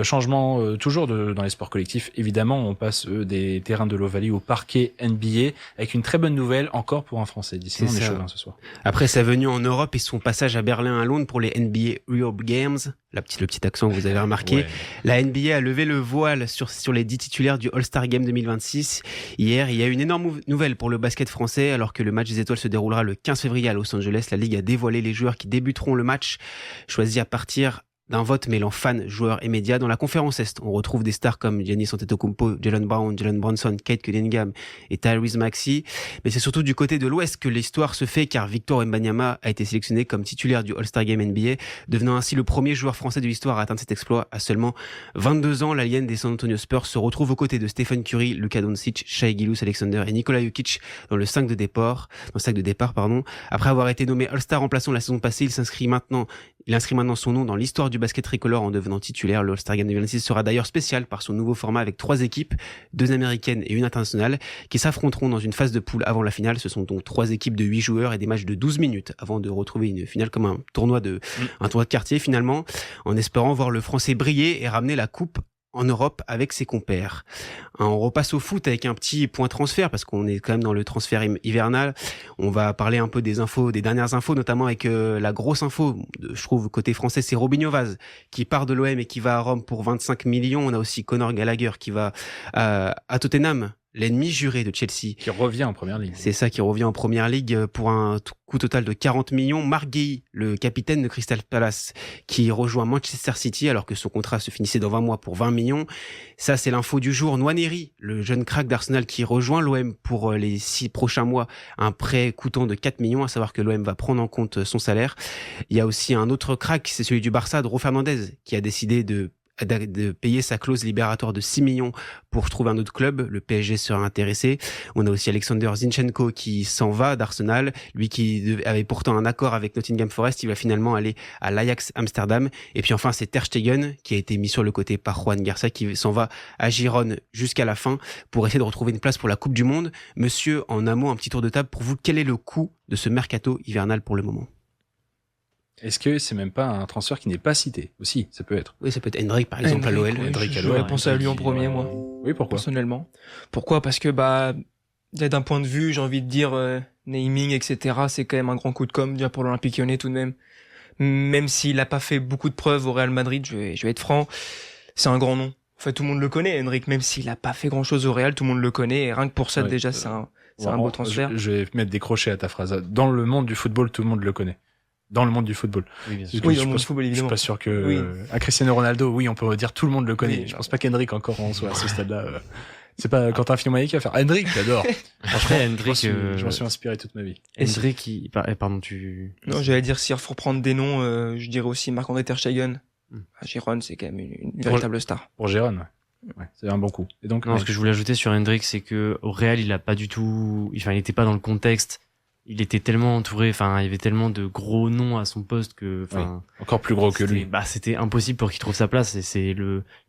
Changement toujours dans les sports collectifs. Évidemment, on passe des terrains de l'Ovalie au parquet NBA avec une très bonne nouvelle encore pour un Français. D'ici, on C'est est ça. chauvin ce soir. Après sa venue en Europe et son passage à Berlin à Londres pour les NBA Europe Games, le petit accent que vous avez remarqué, Ouais. la NBA a levé le voile sur les 10 titulaires du All-Star Game 2026. Hier, il y a une énorme nouvelle pour le basket français. Alors que le match des étoiles se déroulera le 15 février à Los Angeles, la Ligue a dévoilé les joueurs qui débuteront le match, choisis à partir d'un vote mêlant fans, joueurs et médias. Dans la conférence Est, on retrouve des stars comme Giannis Antetokounmpo, Jalen Brown, Jalen Brunson, Kate Cunningham et Tyrese Maxey. Mais c'est surtout du côté de l'Ouest que l'histoire se fait, car Victor Wembanyama a été sélectionné comme titulaire du All-Star Game NBA, devenant ainsi le premier joueur français de l'histoire à atteindre cet exploit. À seulement 22 ans, l'alien des San Antonio Spurs se retrouve aux côtés de Stephen Curry, Luka Doncic, Shai Gilgeous-Alexander et Nikola Jokic dans le sac de départ. Après avoir été nommé All-Star remplaçant la saison passée, il inscrit maintenant son nom dans l'histoire du basket tricolore en devenant titulaire. Le All-Star Game 2026 sera d'ailleurs spécial par son nouveau format avec 3 équipes, 2 américaines et une internationale, qui s'affronteront dans une phase de poule avant la finale. Ce sont donc 3 équipes de 8 joueurs et des matchs de 12 minutes avant de retrouver une finale comme un tournoi de quartier finalement, en espérant voir le Français briller et ramener la coupe en Europe avec ses compères. On repasse au foot avec un petit point transfert parce qu'on est quand même dans le transfert hivernal. On va parler un peu des dernières infos, notamment avec la grosse info, je trouve, côté français, c'est Robinho Vaz qui part de l'OM et qui va à Rome pour 25 millions. On a aussi Conor Gallagher qui va à Tottenham l'ennemi juré de Chelsea. Qui revient en première ligue. C'est ça, qui revient en première ligue pour un coût total de 40 millions. Marc Guéhi, le capitaine de Crystal Palace, qui rejoint Manchester City alors que son contrat se finissait dans 20 mois pour 20 millions. Ça, c'est l'info du jour. Nwaneri, le jeune crack d'Arsenal qui rejoint l'OM pour les 6 prochains mois, un prêt coûtant de 4 millions, à savoir que l'OM va prendre en compte son salaire. Il y a aussi un autre crack, c'est celui du Barça, Dro Fernandez, qui a décidé de payer sa clause libératoire de 6 millions pour trouver un autre club. Le PSG sera intéressé. On a aussi Alexander Zinchenko qui s'en va d'Arsenal. Lui qui avait pourtant un accord avec Nottingham Forest, il va finalement aller à l'Ajax Amsterdam. Et puis enfin, c'est Ter Stegen qui a été mis sur le côté par Juan Garcia qui s'en va à Girone jusqu'à la fin pour essayer de retrouver une place pour la Coupe du Monde. Monsieur, en amont, un petit tour de table pour vous. Quel est le coût de ce mercato hivernal pour le moment? Est-ce que c'est même pas un transfert qui n'est pas cité aussi? Ça peut être. Oui, ça peut être Hendrick par exemple à l'OL. J'aurais pensé à lui en premier, moi. Oui, pourquoi? Personnellement. Pourquoi? Parce que d'un point de vue, j'ai envie de dire naming, etc. C'est quand même un grand coup de com' déjà pour l'Olympique Lyonnais tout de même. Même s'il a pas fait beaucoup de preuves au Real Madrid, je vais être franc, c'est un grand nom. En fait, tout le monde le connaît, Hendrick. Même s'il a pas fait grand chose au Real, tout le monde le connaît. Et rien que pour ça, déjà, c'est un beau transfert. Je vais mettre des crochets à ta phrase. Dans le monde du football, tout le monde le connaît. Dans le monde du football. Oui, bien sûr. Oui, dans le monde du football, évidemment. Je suis pas sûr que à Cristiano Ronaldo, oui, on peut dire tout le monde le connaît. Oui, je pense pas qu'Hendrick encore en soit à ce stade-là. C'est pas Quentin Fillon-Maillet qui va faire. Hendrick, j'adore. Après, Hendrick, je m'en suis inspiré toute ma vie. Hendrick, pardon, Non, j'allais dire, s'il faut reprendre des noms, je dirais aussi Marc-André Ter Stegen. À Girone, c'est quand même une véritable star. Pour Gérone, ouais, c'est un bon coup. Et donc, non, ce que je voulais ajouter sur Hendrick, c'est que au Real, il a pas du tout, il était pas dans le contexte. Il était tellement entouré, il y avait tellement de gros noms à son poste que, encore plus gros que lui. C'était impossible pour qu'il trouve sa place et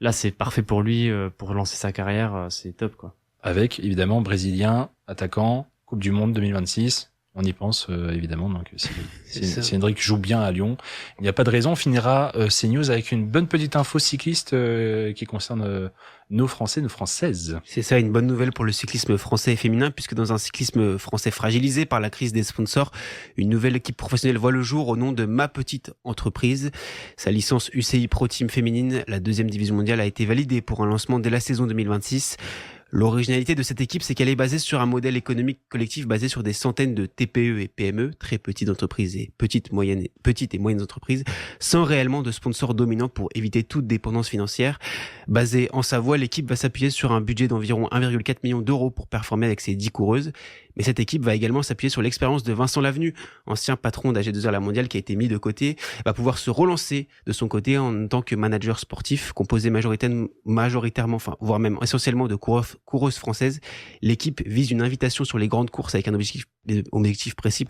là, c'est parfait pour lui, pour lancer sa carrière, c'est top, quoi. Avec, évidemment, brésilien, attaquant, Coupe du Monde 2026. On y pense, évidemment. Donc, si Hendrick joue bien à Lyon, il n'y a pas de raison. On finira ces news avec une bonne petite info cycliste qui concerne nos Français, nos Françaises. C'est ça, une bonne nouvelle pour le cyclisme français et féminin, puisque dans un cyclisme français fragilisé par la crise des sponsors, une nouvelle équipe professionnelle voit le jour au nom de Ma Petite Entreprise. Sa licence UCI Pro Team féminine, la 2e division mondiale, a été validée pour un lancement dès la saison 2026. L'originalité de cette équipe, c'est qu'elle est basée sur un modèle économique collectif basé sur des centaines de TPE et PME, très petites entreprises et petites et moyennes entreprises, sans réellement de sponsors dominants pour éviter toute dépendance financière. Basée en Savoie, l'équipe va s'appuyer sur un budget d'environ 1,4 million d'euros pour performer avec ses 10 coureuses. Mais cette équipe va également s'appuyer sur l'expérience de Vincent Lavenu, ancien patron d'AG2R La Mondiale qui a été mis de côté, va pouvoir se relancer de son côté en tant que manager sportif, composé majoritairement, voire même essentiellement de coureuses françaises. L'équipe vise une invitation sur les grandes courses avec un objectif précis,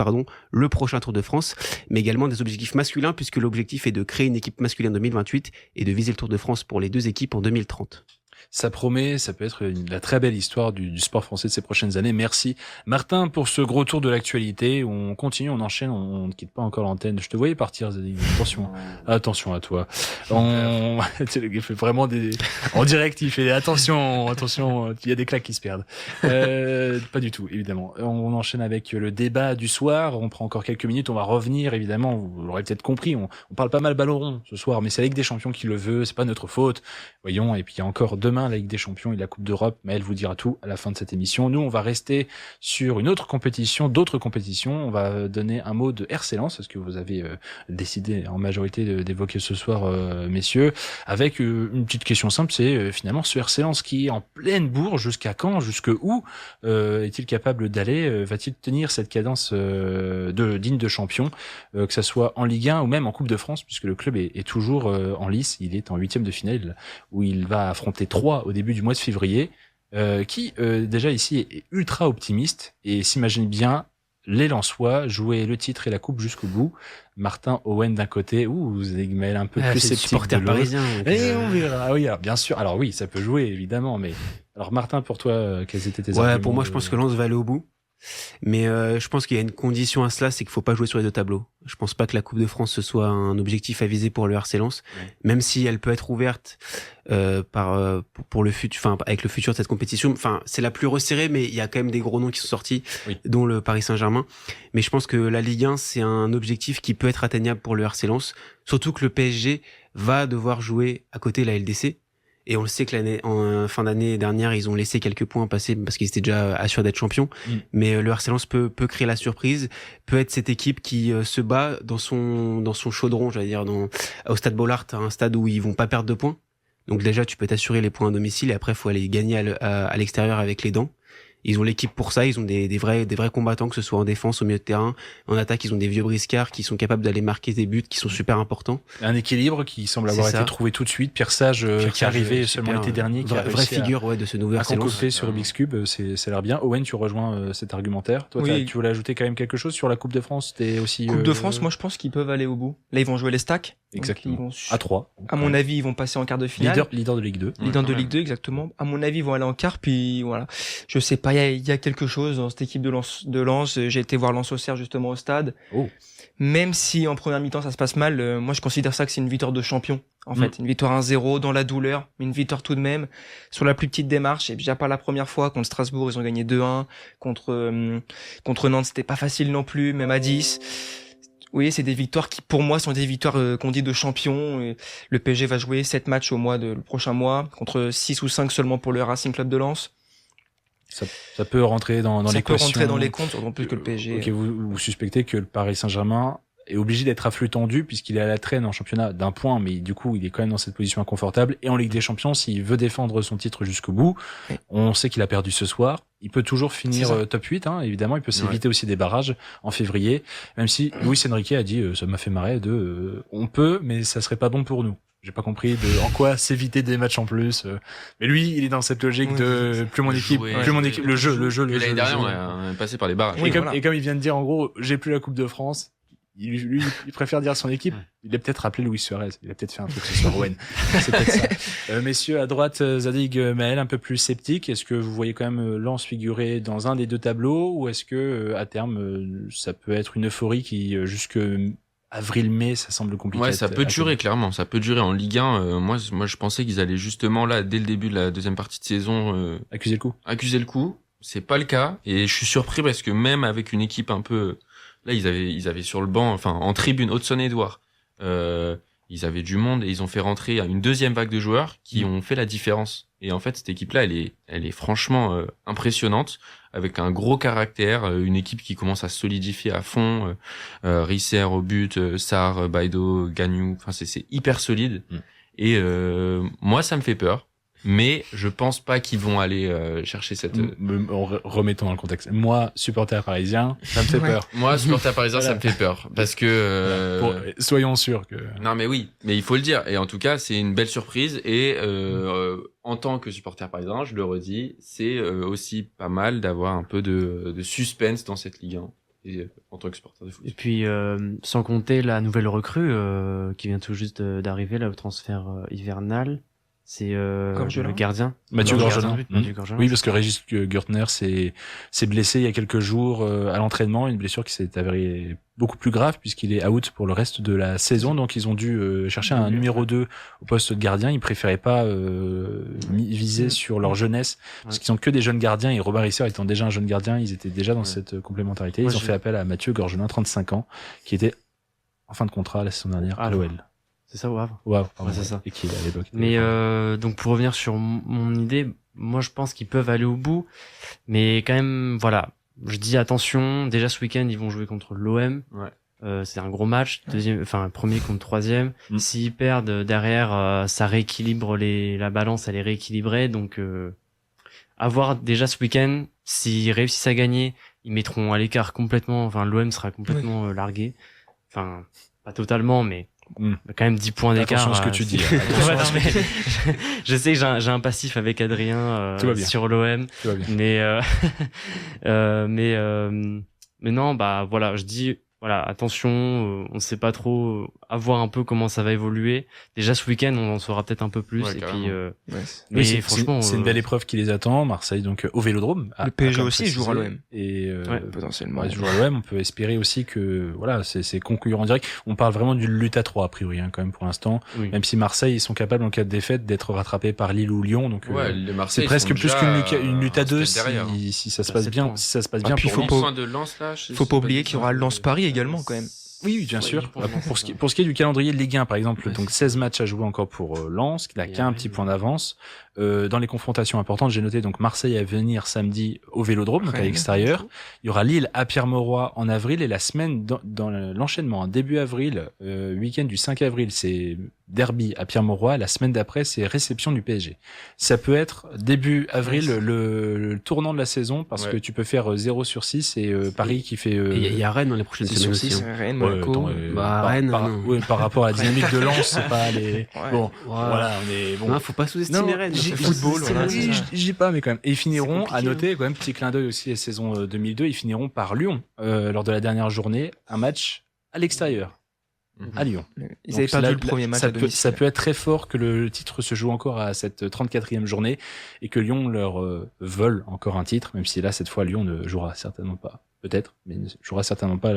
le prochain Tour de France, mais également des objectifs masculins puisque l'objectif est de créer une équipe masculine en 2028 et de viser le Tour de France pour les 2 équipes en 2030. Ça promet, ça peut être la très belle histoire du sport français de ces prochaines années. Merci Martin pour ce gros tour de l'actualité. On continue, on enchaîne, on ne quitte pas encore l'antenne. Je te voyais partir, Zadig. Attention à toi. Il fait vraiment en direct, il fait attention, il y a des claques qui se perdent. Pas du tout, évidemment. On enchaîne avec le débat du soir. On prend encore quelques minutes, on va revenir, évidemment. Vous l'aurez peut-être compris, on parle pas mal ballon rond ce soir, mais c'est la Ligue des Champions qui le veut, c'est pas notre faute. Voyons, et puis il y a encore demain la Ligue des Champions et la Coupe d'Europe, mais elle vous dira tout à la fin de cette émission. Nous, on va rester sur d'autres compétitions. On va donner un mot de RC Lens, ce que vous avez décidé en majorité d'évoquer ce soir, messieurs, avec une petite question simple, c'est finalement ce RC Lens qui est en pleine bourre, jusqu'à quand, jusque où est-il capable d'aller, va-t-il tenir cette cadence digne de champion, que ça soit en Ligue 1 ou même en Coupe de France, puisque le club est toujours en lice, il est en 8e de finale, où il va affronter 3 au début du mois de février, qui déjà ici est ultra optimiste et s'imagine bien les Lensois jouer le titre et la coupe jusqu'au bout. Martin Owen d'un côté, vous êtes mêlé un peu plus sceptique de l'autre. Parisien. Et on verra. Ah oui, alors, bien sûr. Alors oui, ça peut jouer évidemment, mais alors Martin, pour toi, quels étaient tes arguments? Pour moi, je pense que Lens va aller au bout. Mais je pense qu'il y a une condition à cela, c'est qu'il faut pas jouer sur les 2 tableaux. Je pense pas que la Coupe de France ce soit un objectif à viser pour le RC Lens, même si elle peut être ouverte pour le futur, avec le futur de cette compétition. C'est la plus resserrée, mais il y a quand même des gros noms qui sont sortis, dont le Paris Saint-Germain. Mais je pense que la Ligue 1 c'est un objectif qui peut être atteignable pour le RC Lens, surtout que le PSG va devoir jouer à côté la LDC. Et on le sait que en fin d'année dernière, ils ont laissé quelques points passer parce qu'ils étaient déjà assurés d'être champions. Mais le RC Lens peut créer la surprise, peut être cette équipe qui se bat dans son chaudron, j'allais dire, au Stade Bollaert, un stade où ils vont pas perdre de points. Donc déjà, tu peux t'assurer les points à domicile et après, faut aller gagner à l'extérieur avec les dents. Ils ont l'équipe pour ça, ils ont des vrais combattants, que ce soit en défense, au milieu de terrain, en attaque, ils ont des vieux briscards qui sont capables d'aller marquer des buts qui sont super importants. Un équilibre qui semble avoir été trouvé tout de suite. Pierre Sage, qui est arrivé seulement l'été dernier, qui a vraie figure de ce nouveau RC Lens. Sur Rubik's Cube, ça a l'air bien. Owen, tu rejoins cet argumentaire. Toi, tu voulais ajouter quand même quelque chose sur la Coupe de France? T'es aussi Coupe de France, moi je pense qu'ils peuvent aller au bout. Là, ils vont jouer les stacks. Exactement. À 3. À mon avis, ils vont passer en quart de finale. Leader de Ligue 2. Leader de Ligue 2, exactement. À mon avis, ils vont aller en quart, puis voilà. Je sais pas, il y a quelque chose dans cette équipe de Lens. J'ai été voir Lens Auxerre justement au stade. Oh. Même si en première mi-temps ça se passe mal, moi je considère ça que c'est une victoire de champion. En fait, une victoire 1-0 dans la douleur, mais une victoire tout de même sur la plus petite démarche. Et déjà pas la première fois contre Strasbourg, ils ont gagné 2-1. Contre Nantes, c'était pas facile non plus, même à 10. Oui, c'est des victoires qui, pour moi, sont des victoires qu'on dit de champions. Et le PSG va jouer 7 matchs le prochain mois, contre 6 ou 5 seulement pour le Racing Club de Lens. Ça peut rentrer dans l'équation. Ça peut rentrer dans les comptes, d'autant plus que le PSG. Ok, vous suspectez que le Paris Saint-Germain est obligé d'être à flux tendu puisqu'il est à la traîne en championnat d'un point, mais du coup, il est quand même dans cette position inconfortable. Et en Ligue des Champions, s'il veut défendre son titre jusqu'au bout, on sait qu'il a perdu ce soir. Il peut toujours finir top 8, évidemment. Il peut s'éviter aussi des barrages en février. Même si Luis Enrique a dit, ça m'a fait marrer, on peut, mais ça serait pas bon pour nous. J'ai pas compris en quoi s'éviter des matchs en plus. Mais lui, il est dans cette logique de plus mon équipe, le jeu. L'année dernière, on est passé par les barrages. Et comme il vient de dire, en gros, j'ai plus la Coupe de France. Lui, il préfère dire son équipe. Il a peut-être rappelé Luis Suarez. Il a peut-être fait un truc ce soir, Owen. C'est peut-être ça. Messieurs, à droite, Zadig, Maël, un peu plus sceptique. Est-ce que vous voyez quand même Lens figurer dans un des deux tableaux, ou est-ce que, à terme, ça peut être une euphorie qui, jusque avril-mai, ça semble compliqué? Ouais, ça peut durer, clairement. Ça peut durer en Ligue 1. Moi, je pensais qu'ils allaient justement là, dès le début de la deuxième partie de saison, accuser le coup. C'est pas le cas. Et je suis surpris parce que même avec une équipe un peu, là, ils avaient sur le banc, enfin, en tribune, Hudson-Edouard, ils avaient du monde et ils ont fait rentrer une deuxième vague de joueurs qui ont fait la différence. Et en fait, cette équipe-là, elle est franchement impressionnante, avec un gros caractère, une équipe qui commence à se solidifier à fond, Risser au but, Sarr, Baïdo, Gagnou, enfin, c'est hyper solide. Et moi, ça me fait peur. Mais je pense pas qu'ils vont aller chercher cette... Remettons dans le contexte. Moi, supporter parisien, ça me fait peur. Moi, supporter parisien, ça me fait peur. Parce que... soyons sûrs que... Non, mais oui. Mais il faut le dire. Et en tout cas, c'est une belle surprise. Et en tant que supporter parisien, je le redis, c'est aussi pas mal d'avoir un peu de suspense dans cette Ligue 1. Et, en tant que supporter de foot. Et puis, sans compter la nouvelle recrue qui vient tout juste d'arriver, là, au transfert hivernal. C'est le gardien. Mathieu Gorgelin. Oui, parce que Ouais. Régis Gürtner s'est blessé il y a quelques jours à l'entraînement, une blessure qui s'est avérée beaucoup plus grave puisqu'il est out pour le reste de la saison. Donc ils ont dû chercher un numéro 2 au poste de gardien. Ils préféraient pas viser sur leur jeunesse parce qu'ils ont que des jeunes gardiens, et Robin Risser étant déjà un jeune gardien, ils étaient déjà dans cette complémentarité. Ils ont fait appel à Mathieu Gorgelin, 35 ans, qui était en fin de contrat la saison dernière à l'OL. C'est ça, au Havre. Ouais, c'est ça. Et qui à l'époque. Mais donc pour revenir sur mon idée, moi je pense qu'ils peuvent aller au bout, mais quand même voilà, je dis attention. Déjà ce week-end ils vont jouer contre l'OM. C'est un gros match, premier contre troisième. S'ils perdent derrière, ça rééquilibre la balance, elle est rééquilibrée. Donc à voir déjà ce week-end. S'ils réussissent à gagner, ils mettront à l'écart complètement. Enfin l'OM sera complètement largué. Enfin pas totalement, mais quand même 10 points d'écart. Attention à ce que tu dis. Je sais que j'ai un passif avec Adrien sur l'OM, mais non, bah voilà, je dis voilà, attention, on sait pas trop, à voir un peu comment ça va évoluer. Déjà ce week-end, on en saura peut-être un peu plus, et puis mais franchement c'est une belle épreuve qui les attend. Marseille donc au Vélodrome. Le PSG aussi jouera à l'OM. Et potentiellement. Jouera à l'OM, on peut espérer aussi que voilà, c'est concurrent direct. On parle vraiment d'une lutte à 3 a priori quand même pour l'instant, même si Marseille ils sont capables en cas de défaite d'être rattrapés par Lille ou Lyon, donc c'est presque plus qu'une lutte à 2 si ça se passe bien, si ça se passe bien. Puis faut pas oublier qu'il y aura Lens Paris également quand même. Oui, bien sûr. Pour ce qui est du calendrier de Ligue 1, par exemple, donc 16 matchs à jouer encore pour Lens, qui n'a qu'un petit point d'avance. Dans les confrontations importantes, j'ai noté donc Marseille à venir samedi au Vélodrome, donc à l'extérieur. Il y aura Lille à Pierre-Mauroy en avril, et la semaine dans l'enchaînement, début avril, week-end du 5 avril, c'est derby à Pierre-Mauroy. La semaine d'après, c'est réception du PSG. Ça peut être début avril le tournant de la saison, parce que tu peux faire 0/6 et Paris qui fait... Il y a Rennes dans les prochaines semaines aussi. Rennes, Monaco. Rennes, par rapport à la dynamique de Lens, c'est pas les... Bon, voilà, on est... Bon. Non, faut pas sous-estimer Rennes. Football, oui, je dis pas, mais quand même. Et ils finiront, à noter, quand même, petit clin d'œil aussi à la saison 2002, ils finiront par Lyon, lors de la dernière journée, un match à l'extérieur. À Lyon. Ils avaient perdu le premier match à domicile. Ça peut être très fort que le titre se joue encore à cette 34e journée et que Lyon leur vole encore un titre, même si là, cette fois, Lyon ne jouera certainement pas. Peut-être, mais ne jouera certainement pas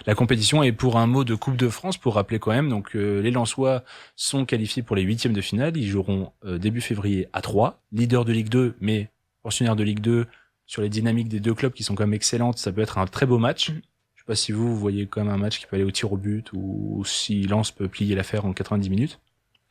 la compétition. Et pour un mot de Coupe de France, pour rappeler quand même, donc les Lensois sont qualifiés pour les 8e de finale. Ils joueront début février à 3, leader de Ligue 2, mais pensionnaire de Ligue 2, sur les dynamiques des deux clubs qui sont quand même excellentes, ça peut être un très beau match. Je sais pas si vous voyez quand même un match qui peut aller au tir au but, ou si Lens peut plier l'affaire en 90 minutes.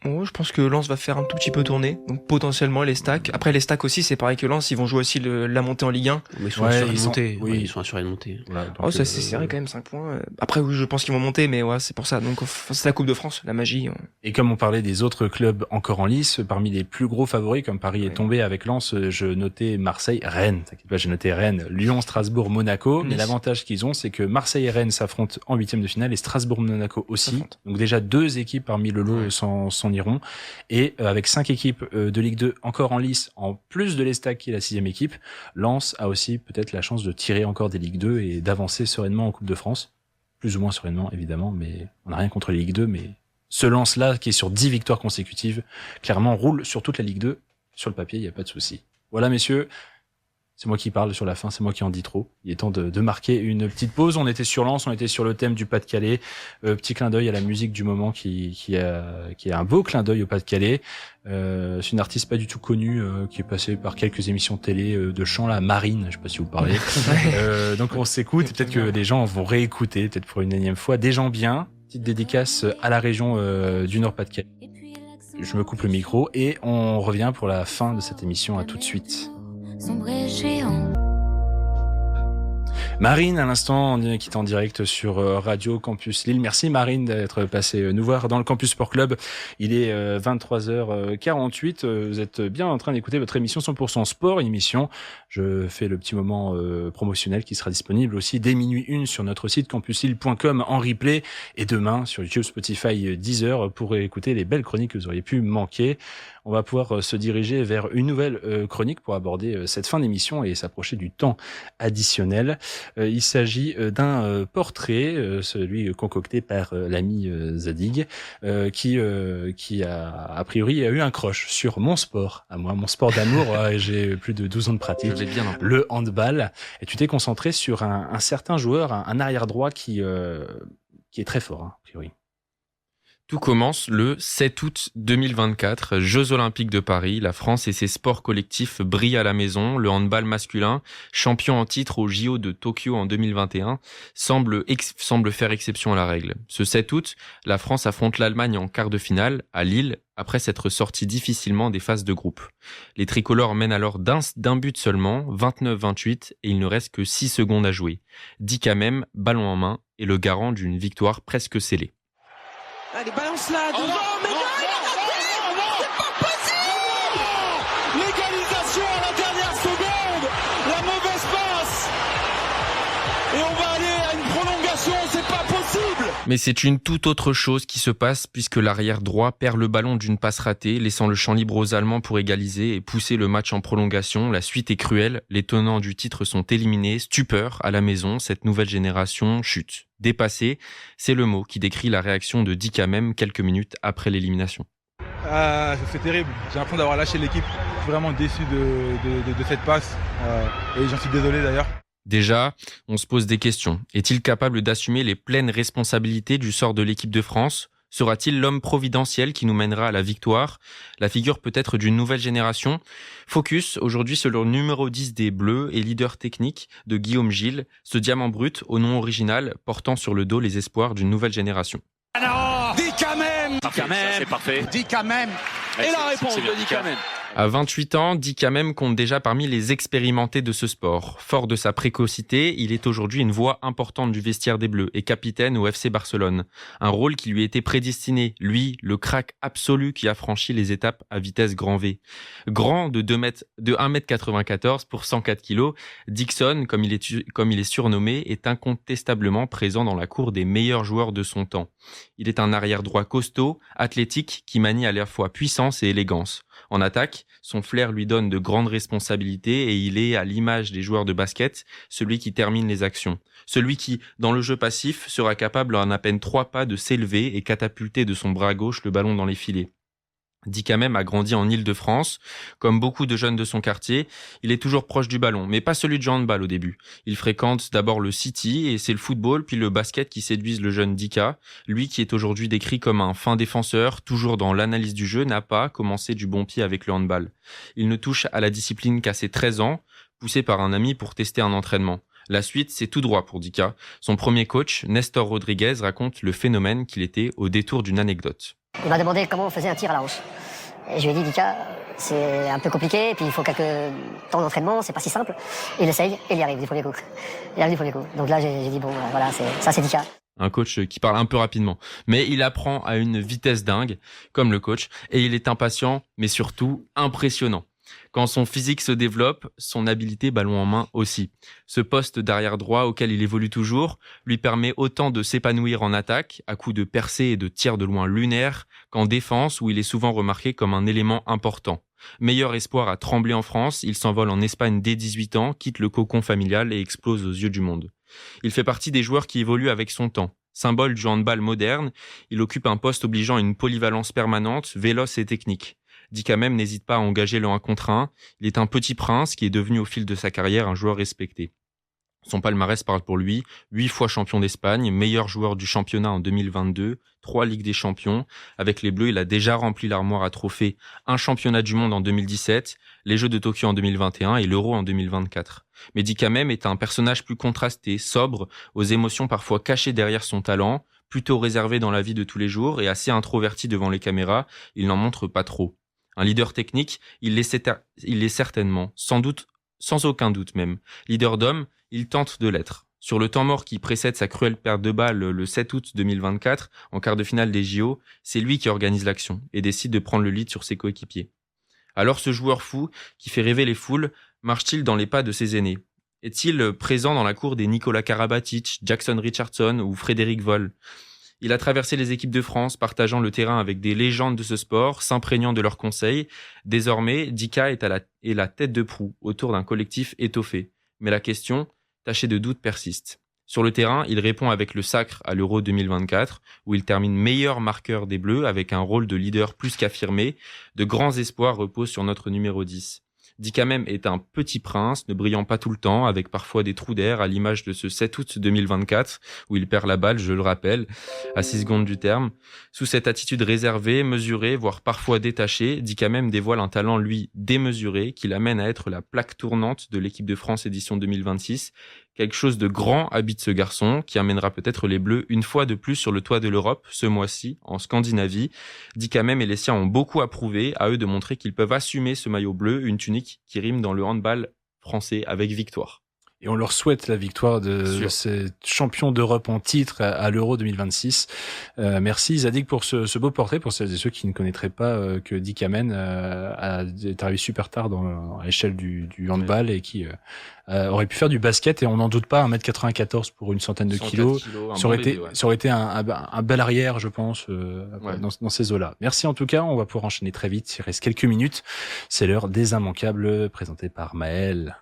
Oh, je pense que Lens va faire un tout petit peu tourner, donc potentiellement les stacks. Après les stacks aussi, c'est pareil que Lens, ils vont jouer aussi la montée en Ligue 1. Mais ils sont assurés de monter. Oui, ils sont assurés de monter. Voilà, donc, ça c'est serré quand même, 5 points. Après oui, je pense qu'ils vont monter, mais ouais, c'est pour ça. Donc c'est la Coupe de France, la magie. Et comme on parlait des autres clubs encore en lice, parmi les plus gros favoris, comme Paris est tombé avec Lens, je notais Marseille, Rennes. T'inquiète pas, j'ai noté Rennes, Lyon, Strasbourg, Monaco. Mais l'avantage qu'ils ont, c'est que Marseille et Rennes s'affrontent en 8e de finale et Strasbourg-Monaco aussi. Donc déjà 2 équipes parmi le lot s'en iront. Et avec 5 équipes de Ligue 2 encore en lice, en plus de l'Estac qui est la 6e équipe, Lens a aussi peut-être la chance de tirer encore des Ligue 2 et d'avancer sereinement en Coupe de France. Plus ou moins sereinement, évidemment, mais on n'a rien contre les Ligue 2, mais ce Lens-là, qui est sur 10 victoires consécutives, clairement roule sur toute la Ligue 2. Sur le papier, il n'y a pas de souci. Voilà, messieurs. C'est moi qui parle sur la fin, c'est moi qui en dis trop. Il est temps de marquer une petite pause. On était sur Lens, on était sur le thème du Pas-de-Calais. Petit clin d'œil à la musique du moment qui a un beau clin d'œil au Pas-de-Calais. C'est une artiste pas du tout connue qui est passée par quelques émissions de télé de chant, là, Marine, je sais pas si vous parlez. Donc on s'écoute, et peut-être que les gens vont réécouter, peut-être pour une énième fois. Des gens bien, petite dédicace à la région du Nord-Pas-de-Calais. Je me coupe le micro et on revient pour la fin de cette émission. À tout de suite. Sombre et géant. Marine, à l'instant, qui est en direct sur Radio Campus Lille. Merci Marine d'être passée nous voir dans le Campus Sport Club. Il est 23h48. Vous êtes bien en train d'écouter votre émission 100% Sport, une émission. Je fais le petit moment promotionnel qui sera disponible aussi dès minuit 1 sur notre site campuslille.com en replay et demain sur YouTube, Spotify, Deezer pour écouter les belles chroniques que vous auriez pu manquer. On va pouvoir se diriger vers une nouvelle chronique pour aborder cette fin d'émission et s'approcher du temps additionnel. Il s'agit d'un portrait, celui concocté par l'ami Zadig, qui a priori a eu un crush sur mon sport, à moi, mon sport d'amour. J'ai plus de 12 ans de pratique, le handball. Et tu t'es concentré sur un certain joueur, un arrière droit qui est très fort, a priori. Tout commence le 7 août 2024, Jeux Olympiques de Paris. La France et ses sports collectifs brillent à la maison. Le handball masculin, champion en titre au JO de Tokyo en 2021, semble faire exception à la règle. Ce 7 août, la France affronte l'Allemagne en quart de finale à Lille, après s'être sorti difficilement des phases de groupe. Les tricolores mènent alors d'un but seulement, 29-28, et il ne reste que 6 secondes à jouer. Dikamem, ballon en main, est le garant d'une victoire presque scellée. Allez, balance là, devant, c'est pas possible! L'égalisation à la dernière seconde, la mauvaise passe, et on va aller à une prolongation, c'est pas possible! Mais c'est une toute autre chose qui se passe puisque l'arrière droit perd le ballon d'une passe ratée, laissant le champ libre aux Allemands pour égaliser et pousser le match en prolongation. La suite est cruelle, les tenants du titre sont éliminés, stupeur à la maison, cette nouvelle génération chute. Dépassé, c'est le mot qui décrit la réaction de Dikamem quelques minutes après l'élimination. C'est terrible, j'ai l'impression d'avoir lâché l'équipe. Je suis vraiment déçu de cette passe et j'en suis désolé d'ailleurs. Déjà, on se pose des questions. Est-il capable d'assumer les pleines responsabilités du sort de l'équipe de France ? Sera-t-il l'homme providentiel qui nous mènera à la victoire? La figure peut-être d'une nouvelle génération? Focus, aujourd'hui sur le numéro 10 des Bleus et leader technique de Guillaume Gilles, ce diamant brut au nom original portant sur le dos les espoirs d'une nouvelle génération. Dis quand même. C'est parfait. Dis quand même. Et la réponse de Dis quand même. À 28 ans, Dika Même compte déjà parmi les expérimentés de ce sport. Fort de sa précocité, il est aujourd'hui une voix importante du vestiaire des Bleus et capitaine au FC Barcelone. Un rôle qui lui était prédestiné, lui, le crack absolu qui a franchi les étapes à vitesse grand V. Grand de 1m94 pour 104 kg, Dixon, comme il est surnommé, est incontestablement présent dans la cour des meilleurs joueurs de son temps. Il est un arrière droit costaud, athlétique, qui manie à la fois puissance et élégance. En attaque, son flair lui donne de grandes responsabilités et il est, à l'image des joueurs de basket, celui qui termine les actions. Celui qui, dans le jeu passif, sera capable en à peine 3 pas de s'élever et catapulter de son bras gauche le ballon dans les filets. Dika Même a grandi en Île-de-France. Comme beaucoup de jeunes de son quartier, il est toujours proche du ballon, mais pas celui du handball au début. Il fréquente d'abord le City et c'est le football puis le basket qui séduisent le jeune Dika. Lui qui est aujourd'hui décrit comme un fin défenseur, toujours dans l'analyse du jeu, n'a pas commencé du bon pied avec le handball. Il ne touche à la discipline qu'à ses 13 ans, poussé par un ami pour tester un entraînement. La suite, c'est tout droit pour Dika. Son premier coach, Nestor Rodriguez, raconte le phénomène qu'il était au détour d'une anecdote. Il m'a demandé comment on faisait un tir à la hanche. Et je lui ai dit, Dika, c'est un peu compliqué, puis il faut quelques temps d'entraînement, c'est pas si simple. Il essaye, et il y arrive du premier coup. Donc là, j'ai dit, bon, voilà, ça c'est Dika. Un coach qui parle un peu rapidement. Mais il apprend à une vitesse dingue, comme le coach, et il est impatient, mais surtout impressionnant. Quand son physique se développe, son habileté ballon en main aussi. Ce poste d'arrière droit auquel il évolue toujours lui permet autant de s'épanouir en attaque, à coups de percées et de tirs de loin lunaires, qu'en défense où il est souvent remarqué comme un élément important. Meilleur espoir à Tremblay en France, il s'envole en Espagne dès 18 ans, quitte le cocon familial et explose aux yeux du monde. Il fait partie des joueurs qui évoluent avec son temps. Symbole du handball moderne, il occupe un poste obligeant une polyvalence permanente, véloce et technique. Dika Même n'hésite pas à engager le 1 contre 1. Il est un petit prince qui est devenu au fil de sa carrière un joueur respecté. Son palmarès parle pour lui, 8 fois champion d'Espagne, meilleur joueur du championnat en 2022, 3 Ligues des Champions. Avec les Bleus, il a déjà rempli l'armoire à trophées, un championnat du monde en 2017, les Jeux de Tokyo en 2021 et l'Euro en 2024. Mais Dika Même est un personnage plus contrasté, sobre, aux émotions parfois cachées derrière son talent, plutôt réservé dans la vie de tous les jours et assez introverti devant les caméras, il n'en montre pas trop. Un leader technique, il l'est certainement, sans aucun doute même. Leader d'homme, il tente de l'être. Sur le temps mort qui précède sa cruelle perte de balle le 7 août 2024, en quart de finale des JO, c'est lui qui organise l'action et décide de prendre le lead sur ses coéquipiers. Alors ce joueur fou, qui fait rêver les foules, marche-t-il dans les pas de ses aînés? Est-il présent dans la cour des Nikola Karabatic, Jackson Richardson ou Frédéric Voll? Il a traversé les équipes de France, partageant le terrain avec des légendes de ce sport, s'imprégnant de leurs conseils. Désormais, Dika est la tête de proue, autour d'un collectif étoffé. Mais la question, tachée de doute, persiste. Sur le terrain, il répond avec le sacre à l'Euro 2024, où il termine meilleur marqueur des Bleus, avec un rôle de leader plus qu'affirmé. De grands espoirs reposent sur notre numéro 10. Dika Même est un petit prince, ne brillant pas tout le temps, avec parfois des trous d'air, à l'image de ce 7 août 2024, où il perd la balle, je le rappelle, à 6 secondes du terme. Sous cette attitude réservée, mesurée, voire parfois détachée, Dika Même dévoile un talent, lui, démesuré, qui l'amène à être la plaque tournante de l'équipe de France édition 2026. Quelque chose de grand habite ce garçon, qui amènera peut-être les Bleus une fois de plus sur le toit de l'Europe, ce mois-ci, en Scandinavie. Dika Même et les siens ont beaucoup à prouver, à eux de montrer qu'ils peuvent assumer ce maillot bleu, une tunique qui rime dans le handball français avec victoire. Et on leur souhaite la victoire de ces champions d'Europe en titre à l'Euro 2026. Merci Zadig pour ce beau portrait, pour celles et ceux qui ne connaîtraient pas que Dika Même est arrivé super tard à l'échelle du handball et qui aurait pu faire du basket, et on n'en doute pas, 1m94 pour une centaine de kilos. Ça aurait été un bel arrière, je pense, dans ces eaux-là. Merci en tout cas, on va pouvoir enchaîner très vite, il reste quelques minutes. C'est l'heure des immanquables, présentée par Maël.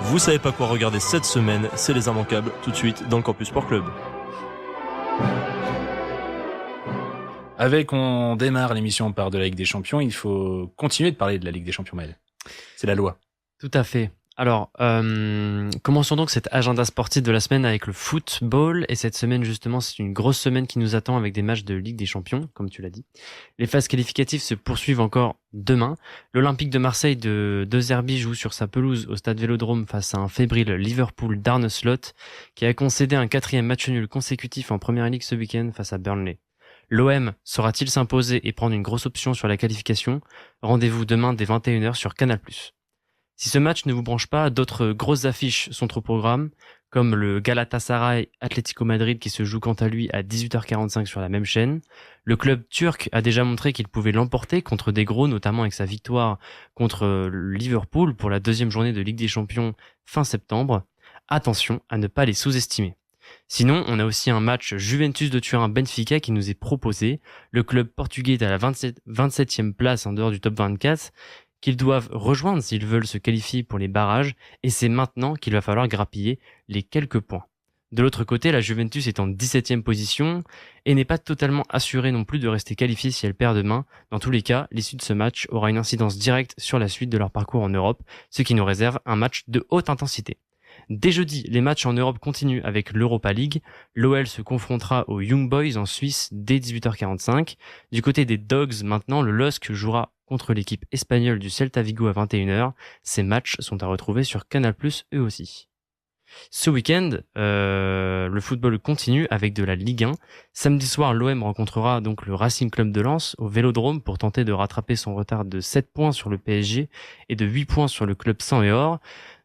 Vous savez pas quoi regarder cette semaine, c'est les immanquables, tout de suite dans le Campus Sport Club. On démarre l'émission par de la Ligue des Champions, il faut continuer de parler de la Ligue des Champions, Maël. C'est la loi. Tout à fait. Alors, commençons donc cet agenda sportif de la semaine avec le football. Et cette semaine, justement, c'est une grosse semaine qui nous attend avec des matchs de Ligue des Champions, comme tu l'as dit. Les phases qualificatives se poursuivent encore demain. L'Olympique de Marseille de Zerbi joue sur sa pelouse au stade Vélodrome face à un fébrile Liverpool d'Arne Slot, qui a concédé un 4e match nul consécutif en Première Ligue ce week-end face à Burnley. L'OM saura-t-il s'imposer et prendre une grosse option sur la qualification ? Rendez-vous demain dès 21h sur Canal+. Si ce match ne vous branche pas, d'autres grosses affiches sont au programme, comme le Galatasaray Atlético Madrid qui se joue quant à lui à 18h45 sur la même chaîne. Le club turc a déjà montré qu'il pouvait l'emporter contre des gros, notamment avec sa victoire contre Liverpool pour la 2e journée de Ligue des Champions fin septembre. Attention à ne pas les sous-estimer. Sinon, on a aussi un match Juventus de Turin-Benfica qui nous est proposé. Le club portugais est à la 27e place en dehors du top 24, qu'ils doivent rejoindre s'ils veulent se qualifier pour les barrages, et c'est maintenant qu'il va falloir grappiller les quelques points. De l'autre côté, la Juventus est en 17e position et n'est pas totalement assurée non plus de rester qualifiée si elle perd demain. Dans tous les cas, l'issue de ce match aura une incidence directe sur la suite de leur parcours en Europe, ce qui nous réserve un match de haute intensité. Dès jeudi, les matchs en Europe continuent avec l'Europa League. L'OL se confrontera aux Young Boys en Suisse dès 18h45. Du côté des Dogs, maintenant, le LOSC jouera contre l'équipe espagnole du Celta Vigo à 21h. Ces matchs sont à retrouver sur Canal+, eux aussi. Ce week-end, le football continue avec de la Ligue 1. Samedi soir, l'OM rencontrera donc le Racing Club de Lens au Vélodrome pour tenter de rattraper son retard de 7 points sur le PSG et de 8 points sur le club sang et or.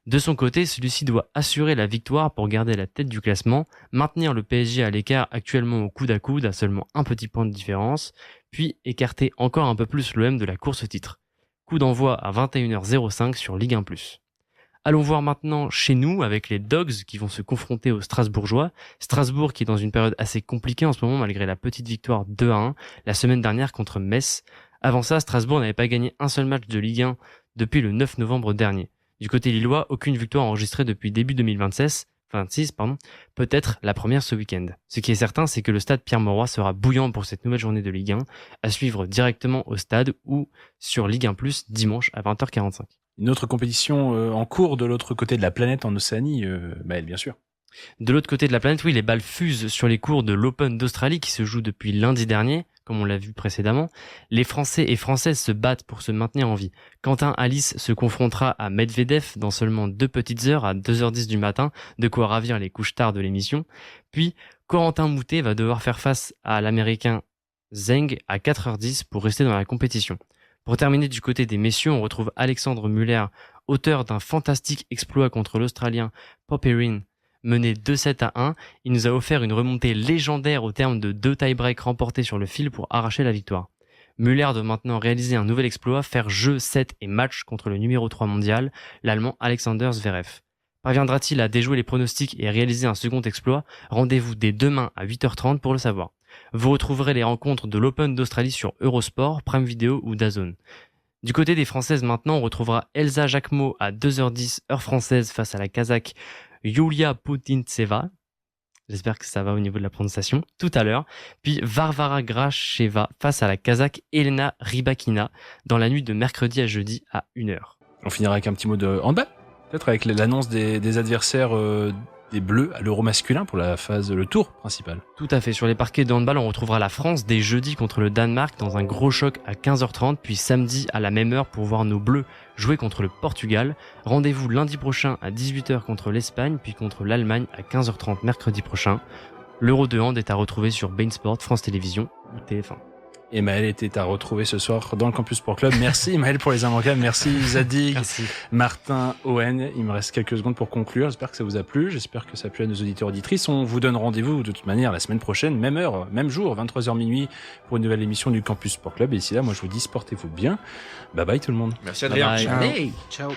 De son côté, celui-ci doit assurer la victoire pour garder la tête du classement, maintenir le PSG à l'écart actuellement au coude à coude à seulement un petit point de différence, puis écarter encore un peu plus l'OM de la course au titre. Coup d'envoi à 21h05 sur Ligue 1+. Allons voir maintenant chez nous avec les Dogs qui vont se confronter aux Strasbourgeois. Strasbourg qui est dans une période assez compliquée en ce moment malgré la petite victoire 2-1 la semaine dernière contre Metz. Avant ça, Strasbourg n'avait pas gagné un seul match de Ligue 1 depuis le 9 novembre dernier. Du côté lillois, aucune victoire enregistrée depuis début 2026, peut-être la première ce week-end. Ce qui est certain, c'est que le stade Pierre-Mauroy sera bouillant pour cette nouvelle journée de Ligue 1, à suivre directement au stade ou sur Ligue 1+, dimanche à 20h45. Une autre compétition en cours de l'autre côté de la planète en Océanie, Maël, bien sûr. De l'autre côté de la planète, oui, les balles fusent sur les cours de l'Open d'Australie qui se joue depuis lundi dernier, comme on l'a vu précédemment. Les Français et Françaises se battent pour se maintenir en vie. Quentin Alice se confrontera à Medvedev dans seulement 2 petites heures à 2h10 du matin, de quoi ravir les couches tard de l'émission. Puis, Corentin Moutet va devoir faire face à l'Américain Zheng à 4h10 pour rester dans la compétition. Pour terminer du côté des messieurs, on retrouve Alexandre Muller, auteur d'un fantastique exploit contre l'Australien Popyrin, mené 2-7-1, il nous a offert une remontée légendaire au terme de 2 tie-breaks remportés sur le fil pour arracher la victoire. Muller doit maintenant réaliser un nouvel exploit, faire jeu, set et match contre le numéro 3 mondial, l'Allemand Alexander Zverev. Parviendra-t-il à déjouer les pronostics et réaliser un second exploit ? Rendez-vous dès demain à 8h30 pour le savoir. Vous retrouverez les rencontres de l'Open d'Australie sur Eurosport, Prime Video ou DAZN. Du côté des Françaises maintenant, on retrouvera Elsa Jacquemot à 2h10 heure française face à la Kazakh Yulia Putintseva. J'espère que ça va au niveau de la prononciation. Tout à l'heure. Puis Varvara Gracheva face à la Kazakh Elena Rybakina dans la nuit de mercredi à jeudi à 1h. On finira avec un petit mot de handball. Peut-être avec l'annonce des adversaires des Bleus à l'Euro masculin pour le tour principal. Tout à fait. Sur les parquets de handball, on retrouvera la France dès jeudi contre le Danemark dans un gros choc à 15h30, puis samedi à la même heure pour voir nos Bleus jouer contre le Portugal. Rendez-vous lundi prochain à 18h contre l'Espagne, puis contre l'Allemagne à 15h30 mercredi prochain. L'Euro de hand est à retrouver sur beIN Sport, France Télévisions ou TF1. Et Maël était à retrouver ce soir dans le Campus Sport Club. Merci Maël pour les immanquables. Merci Zadig, Merci. Martin, Owen. Il me reste quelques secondes pour conclure. J'espère que ça vous a plu. J'espère que ça a plu à nos auditeurs auditrices. On vous donne rendez-vous de toute manière la semaine prochaine, même heure, même jour, 23h minuit pour une nouvelle émission du Campus Sport Club. Et d'ici là, moi je vous dis, portez-vous bien. Bye bye tout le monde. Merci Adrien. Bye bye. Ciao.